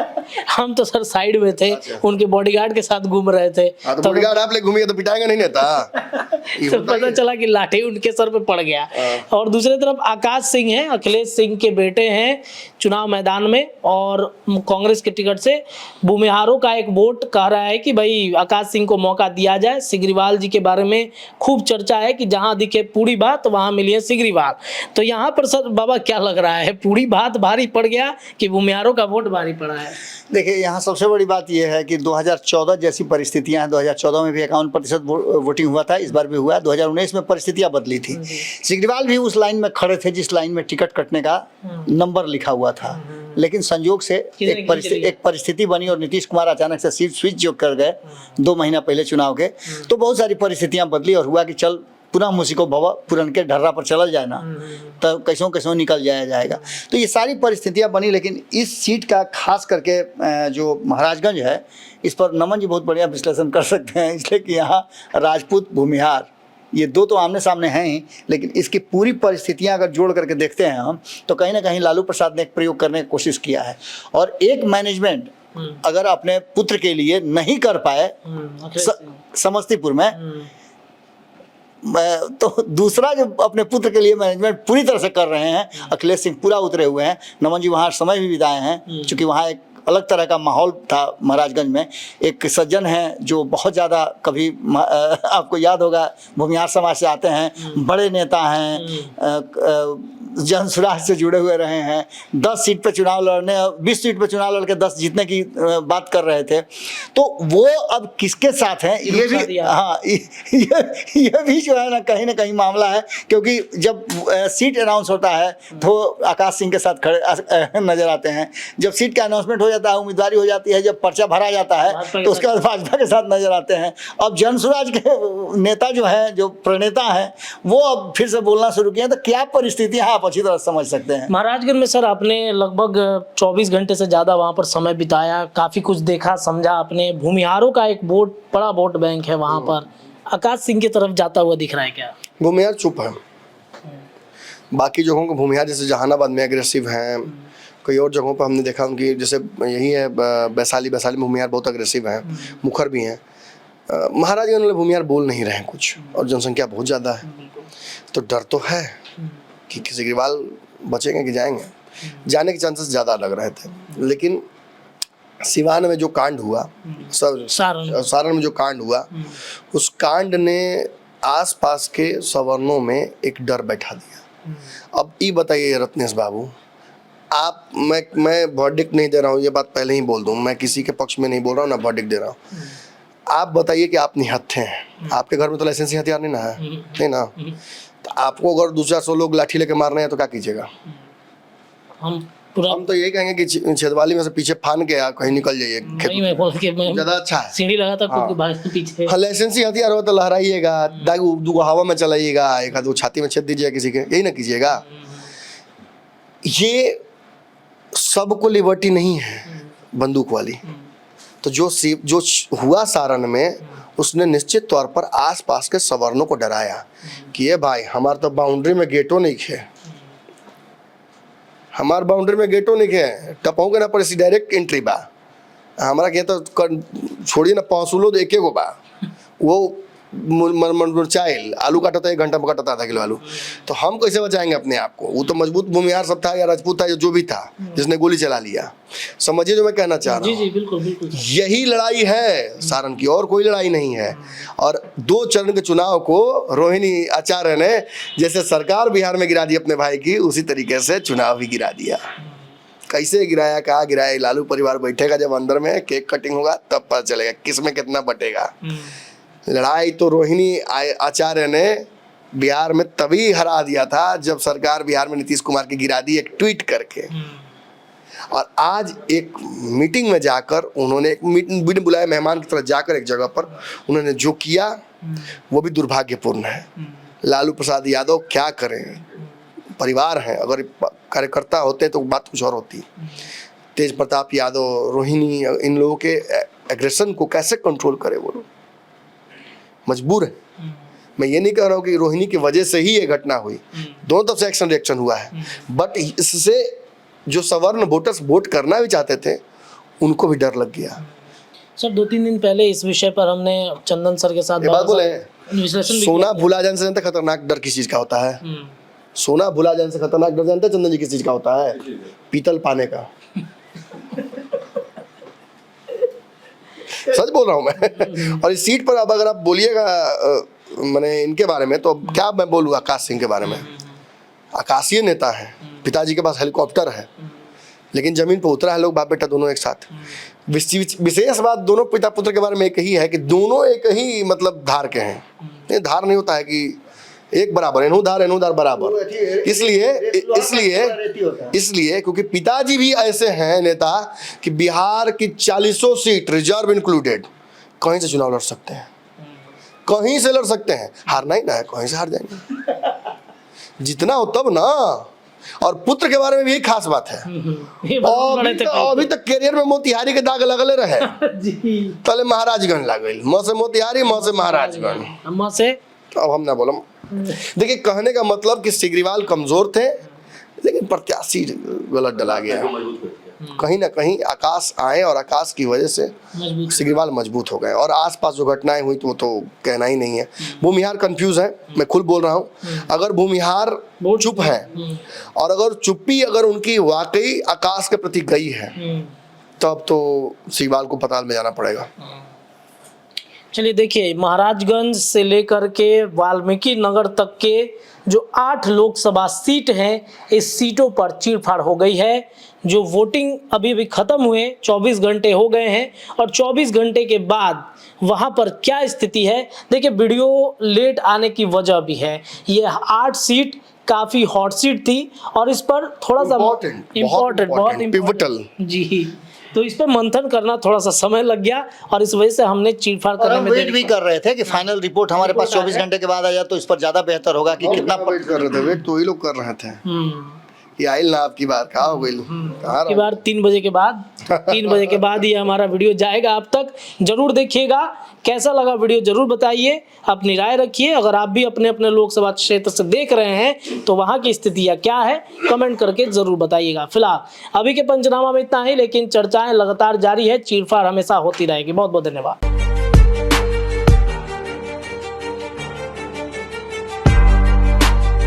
हम तो सर साइड में थे। अच्छा। उनके बॉडीगार्ड के साथ घूम रहे थे। तो बॉडीगार्ड आप ले घूमिए तो पिटाएगा नहीं नेता। तो पता चला कि लाठी उनके सर पे पड़ गया। और दूसरी तरफ आकाश सिंह हैं, अखिलेश सिंह के बेटे हैं, चुनाव मैदान में, और कांग्रेस के टिकट से भूमिहारों का एक वोट कह रहा है कि भाई आकाश सिंह को मौका दिया जाए। सिग्रीवाल जी के बारे में खूब चर्चा है कि जहां दिखे पूरी बात वहां मिली है सिग्रीवाल। तो यहाँ पर सर बाबा क्या लग रहा है, पूरी बात भारी पड़ गया कि भूमिहारों का वोट भारी पड़ा है? देखिए यहाँ सबसे बड़ी बात यह है कि 2014 जैसी परिस्थितियां हैं। 2014 में भी 51% वोटिंग हुआ था, इस बार भी हुआ है। 2019 में परिस्थितियां बदली थी। सिग्रीवाल भी उस लाइन में खड़े थे जिस लाइन में टिकट कटने का नंबर लिखा हुआ था, लेकिन संयोग से एक परिस्थिति बनी और नीतीश कुमार अचानक से सीट स्विच जो कर गए 2 महीना पहले चुनाव के, तो बहुत सारी परिस्थितियां बदली और हुआ कि चल पुनः मुझको भवा पुरन के ढर्रा पर चल जाए ना, तो कैसों निकल जाएगा। तो ये सारी परिस्थितियां बनी। लेकिन इस सीट का खास करके जो महाराजगंज है, इस पर नमन जी बहुत बढ़िया विश्लेषण कर सकते हैं, इसलिए कि यहाँ राजपूत भूमिहार ये दो तो आमने सामने हैं ही, लेकिन इसकी पूरी परिस्थितियां अगर जोड़ करके देखते हैं हम, तो कहीं ना कहीं लालू प्रसाद ने एक प्रयोग करने की कोशिश किया है। और एक मैनेजमेंट अगर अपने पुत्र के लिए नहीं कर पाए समस्तीपुर में, तो दूसरा जो अपने पुत्र के लिए मैनेजमेंट पूरी तरह से कर रहे हैं। अखिलेश सिंह पूरा उतरे हुए हैं, नमन जी वहाँ समय भी बिताए हैं, क्योंकि वहाँ एक अलग तरह का माहौल था महाराजगंज में। एक सज्जन हैं जो बहुत ज़्यादा, कभी आपको याद होगा भूमिहार समाज से आते हैं, बड़े नेता हैं, जन सुराज से जुड़े हुए रहे हैं, 10 सीट पे चुनाव लड़ने, 20 सीट पे चुनाव लड़के 10 जीतने की बात कर रहे थे। तो वो अब किसके साथ हैं ये भी, हाँ ये भी जो है ना कहीं मामला है, क्योंकि जब सीट अनाउंस होता है तो आकाश सिंह के साथ खड़े नजर आते हैं, जब सीट का अनाउंसमेंट हो जाता है, उम्मीदवारी हो जाती है, जब पर्चा भरा जाता है तो उसके बाद भाजपा के साथ नजर आते हैं। अब जन सुराज के नेता जो है, जो प्रणेता हैं, वो अब फिर से बोलना शुरू किए। तो क्या परिस्थितियां आप अच्छी तरह समझ सकते हैं। महाराजगंज में सर आपने लगभग 24 घंटे से ज्यादा वहां पर समय बिताया, काफी कुछ देखा समझा आपने। भूमिहारों का एक बड़ा वोट बैंक है वहां पर, आकाश सिंह की तरफ जाता हुआ दिख रहा है क्या? भूमिहार चुप है, बाकी जो होंगे भूमिहार जैसे जहानाबाद में एग्रेसिव हैं, कई और जगहों पर हमने देखा उनकी, जैसे यही है वैशाली में भूमिहार बहुत अग्रेसिव हैं, मुखर भी हैं। महाराजगंज वाले भूमिहार बोल नहीं रहे हैं कुछ, और जनसंख्या बहुत ज़्यादा है, तो डर तो है कि केजरीवाल बचेंगे कि जाएंगे। जाने के चांसेस ज़्यादा लग रहे थे, लेकिन सिवान में जो कांड हुआ, सारण में जो कांड हुआ, उस कांड ने आसपास के सवर्णों में एक डर बैठा दिया। अब ये बताइए रत्नेश बाबू, आप, मैं वर्डिक्ट नहीं दे रहा हूँ, ये बात पहले ही बोल दूँ, मैं किसी के पक्ष में नहीं बोल रहा हूँ ना वर्डिक्ट दे रहा हूँ। आप बताइए कि आप निहत्थे हैं, आपके घर में तो लाइसेंसी हथियार नहीं ना है, नहीं ना, तो आपको अगर दूसरा 100 लोग लाठी लेके मार रहे हैं तो क्या कीजिएगा? हम तो यही कहेंगे कि छेदवाली में से पीछे फान के कहीं निकल जाइए, ज्यादा अच्छा है। सीढ़ी लगा था खुद के भाग पीछे। हाँ, लाइसेंसी हथियार हो तो लहराइएगा, दो हवा में चलाइएगा, एक आध छाती में छेद दीजिएगा किसी के, यही ना कीजिएगा। ये सबको लिबर्टी नहीं है बंदूक वाली। तो जो हुआ सारण में, उसने निश्चित तौर पर आसपास के सवर्णों को डराया कि ये भाई हमारे तो बाउंड्री में गेटो नहीं खे, हमार बाउंड्री में गेटो नहीं है, टपाओगे ना पर इसी डायरेक्ट एंट्री बा, हमारा के तो छोड़िए ना, पहुँचलो तो एक गो बा, वो चाइल आलू काटा था 1 घंटा में काटा था किलो आलू, तो हम कैसे बचाएंगे अपने आप को? वो तो मजबूत भूमिहार सब था या राजपूत था या जो भी था जिसने गोली चला लिया। समझिए जो मैं कहना चाह रहा हूँ। जी बिल्कुल बिल्कुल, यही लड़ाई है सारण की, और कोई लड़ाई नहीं है। और 2 चरण के चुनाव को रोहिणी आचार्य ने जैसे सरकार बिहार में गिरा दी अपने भाई की, उसी तरीके से चुनाव भी गिरा दिया। कैसे गिराया, कहाँ गिराया, लालू परिवार बैठेगा जब अंदर में केक कटिंग होगा तब पता चलेगा किसमें कितना बटेगा। लड़ाई तो रोहिणी आचार्य ने बिहार में तभी हरा दिया था जब सरकार बिहार में नीतीश कुमार की गिरा दी, एक ट्वीट करके। और आज एक मीटिंग में जाकर उन्होंने, एक मीटिंग बुलाए मेहमान की तरह जाकर एक जगह पर उन्होंने जो किया वो भी दुर्भाग्यपूर्ण है। लालू प्रसाद यादव क्या करें, परिवार हैं, अगर कार्यकर्ता होते तो बात कुछ और होती। तेज प्रताप यादव, रोहिणी, इन लोगों के एग्रेशन को कैसे कंट्रोल करे वो लोग? मजबूर है। मैं ये नहीं कह रहा हूँ कि रोहिणी की वजह से ही ये घटना हुई, दोनों तरफ से एक्शन रिएक्शन हुआ है, बट इससे जो सवर्ण वोटर्स वोट करना भी चाहते थे उनको भी डर लग गया। सर 2-3 दिन पहले इस विषय पर हमने चंदन सर के साथ बात बोले, विश्लेषण सोना भुला जाने से जानते खतरनाक डर किस चीज का होता है? सोना भुला जाने से खतरनाक डर जानते चंदन जी किस चीज का होता है? पीतल पाने का। सच बोल रहा हूँ मैं। और इस सीट पर अब अगर आप बोलिएगा मैंने इनके बारे में, तो क्या मैं बोलूँ आकाश सिंह के बारे में? आकाशीय नेता है, पिताजी के पास हेलीकॉप्टर है, लेकिन जमीन पर उतरा है लोग बाप बेटा दोनों एक साथ। विशेष बात दोनों पिता पुत्र के बारे में एक ही है कि दोनों एक ही मतलब धार के हैं। ये धार नहीं होता है कि एक बराबर, एनुधार बराबर। इसलिए क्योंकि पिताजी भी ऐसे हैं नेता कि बिहार की 40 सीट रिजर्व इंक्लूडेड कहीं से चुनाव लड़ सकते हैं, कहीं से लड़ सकते हैं, हारना ही ना है, कहीं से हार जाएंगे, जितना हो तब ना। और पुत्र के बारे में भी खास बात है, अभी तक करियर में मोतिहारी के दाग लगले रहे। पहले महाराजगंज लागल, म से मोतिहारी, म से महाराजगंज, अब हम ना बोलम। देखिए कहने का मतलब कि सिग्रीवाल कमजोर थे, लेकिन प्रत्याशी गलत डला गया। कहीं ना कहीं आकाश आए और आकाश की वजह से सिग्रीवाल मजबूत हो गए। और आसपास जो घटनाएं हुई तो कहना ही नहीं है। भूमिहार कंफ्यूज है, मैं खुद बोल रहा हूँ। अगर भूमिहार चुप है और अगर चुप्पी अगर उनकी वाकई आकाश के प्रति गई है, तब तो सिग्रीवाल को पताल में जाना पड़ेगा। चलिए देखिए, महाराजगंज से लेकर के वाल्मीकि नगर तक के जो 8 लोकसभा सीट हैं, इस सीटों पर चीरफाड़ हो गई है। जो वोटिंग अभी भी खत्म हुए 24 घंटे हो गए हैं, और 24 घंटे के बाद वहां पर क्या स्थिति है, देखिए वीडियो लेट आने की वजह भी है। ये 8 सीट काफी हॉट सीट थी और इस पर थोड़ा सा इम्पोर्टेंट, बहुत पिवटल जी, तो इस पर मंथन करना थोड़ा सा समय लग गया और इस वजह से हमने चीरफाड़ करने में वेट भी कर रहे थे कि फाइनल रिपोर्ट हमारे पास 24 घंटे के बाद आ जाए तो इस पर ज्यादा बेहतर होगा कि कितना वेट कर रहे थे। वेट तो वही लोग कर रहे थे ये आइल ना आपकी बार कहा हो गई कहाँ की बार 3 बजे के बाद 3 बजे के बाद ये हमारा वीडियो जाएगा आप तक। जरूर देखिएगा, कैसा लगा वीडियो जरूर बताइए, अपनी राय रखिए। अगर आप भी अपने अपने लोकसभा क्षेत्र से देख रहे हैं तो वहाँ की स्थितियाँ क्या है कमेंट करके जरूर बताइएगा। फिलहाल अभी के पंचनामा में इतना ही, लेकिन चर्चाएं लगातार जारी है, चीरफाड़ हमेशा होती रहेगी। बहुत बहुत धन्यवाद।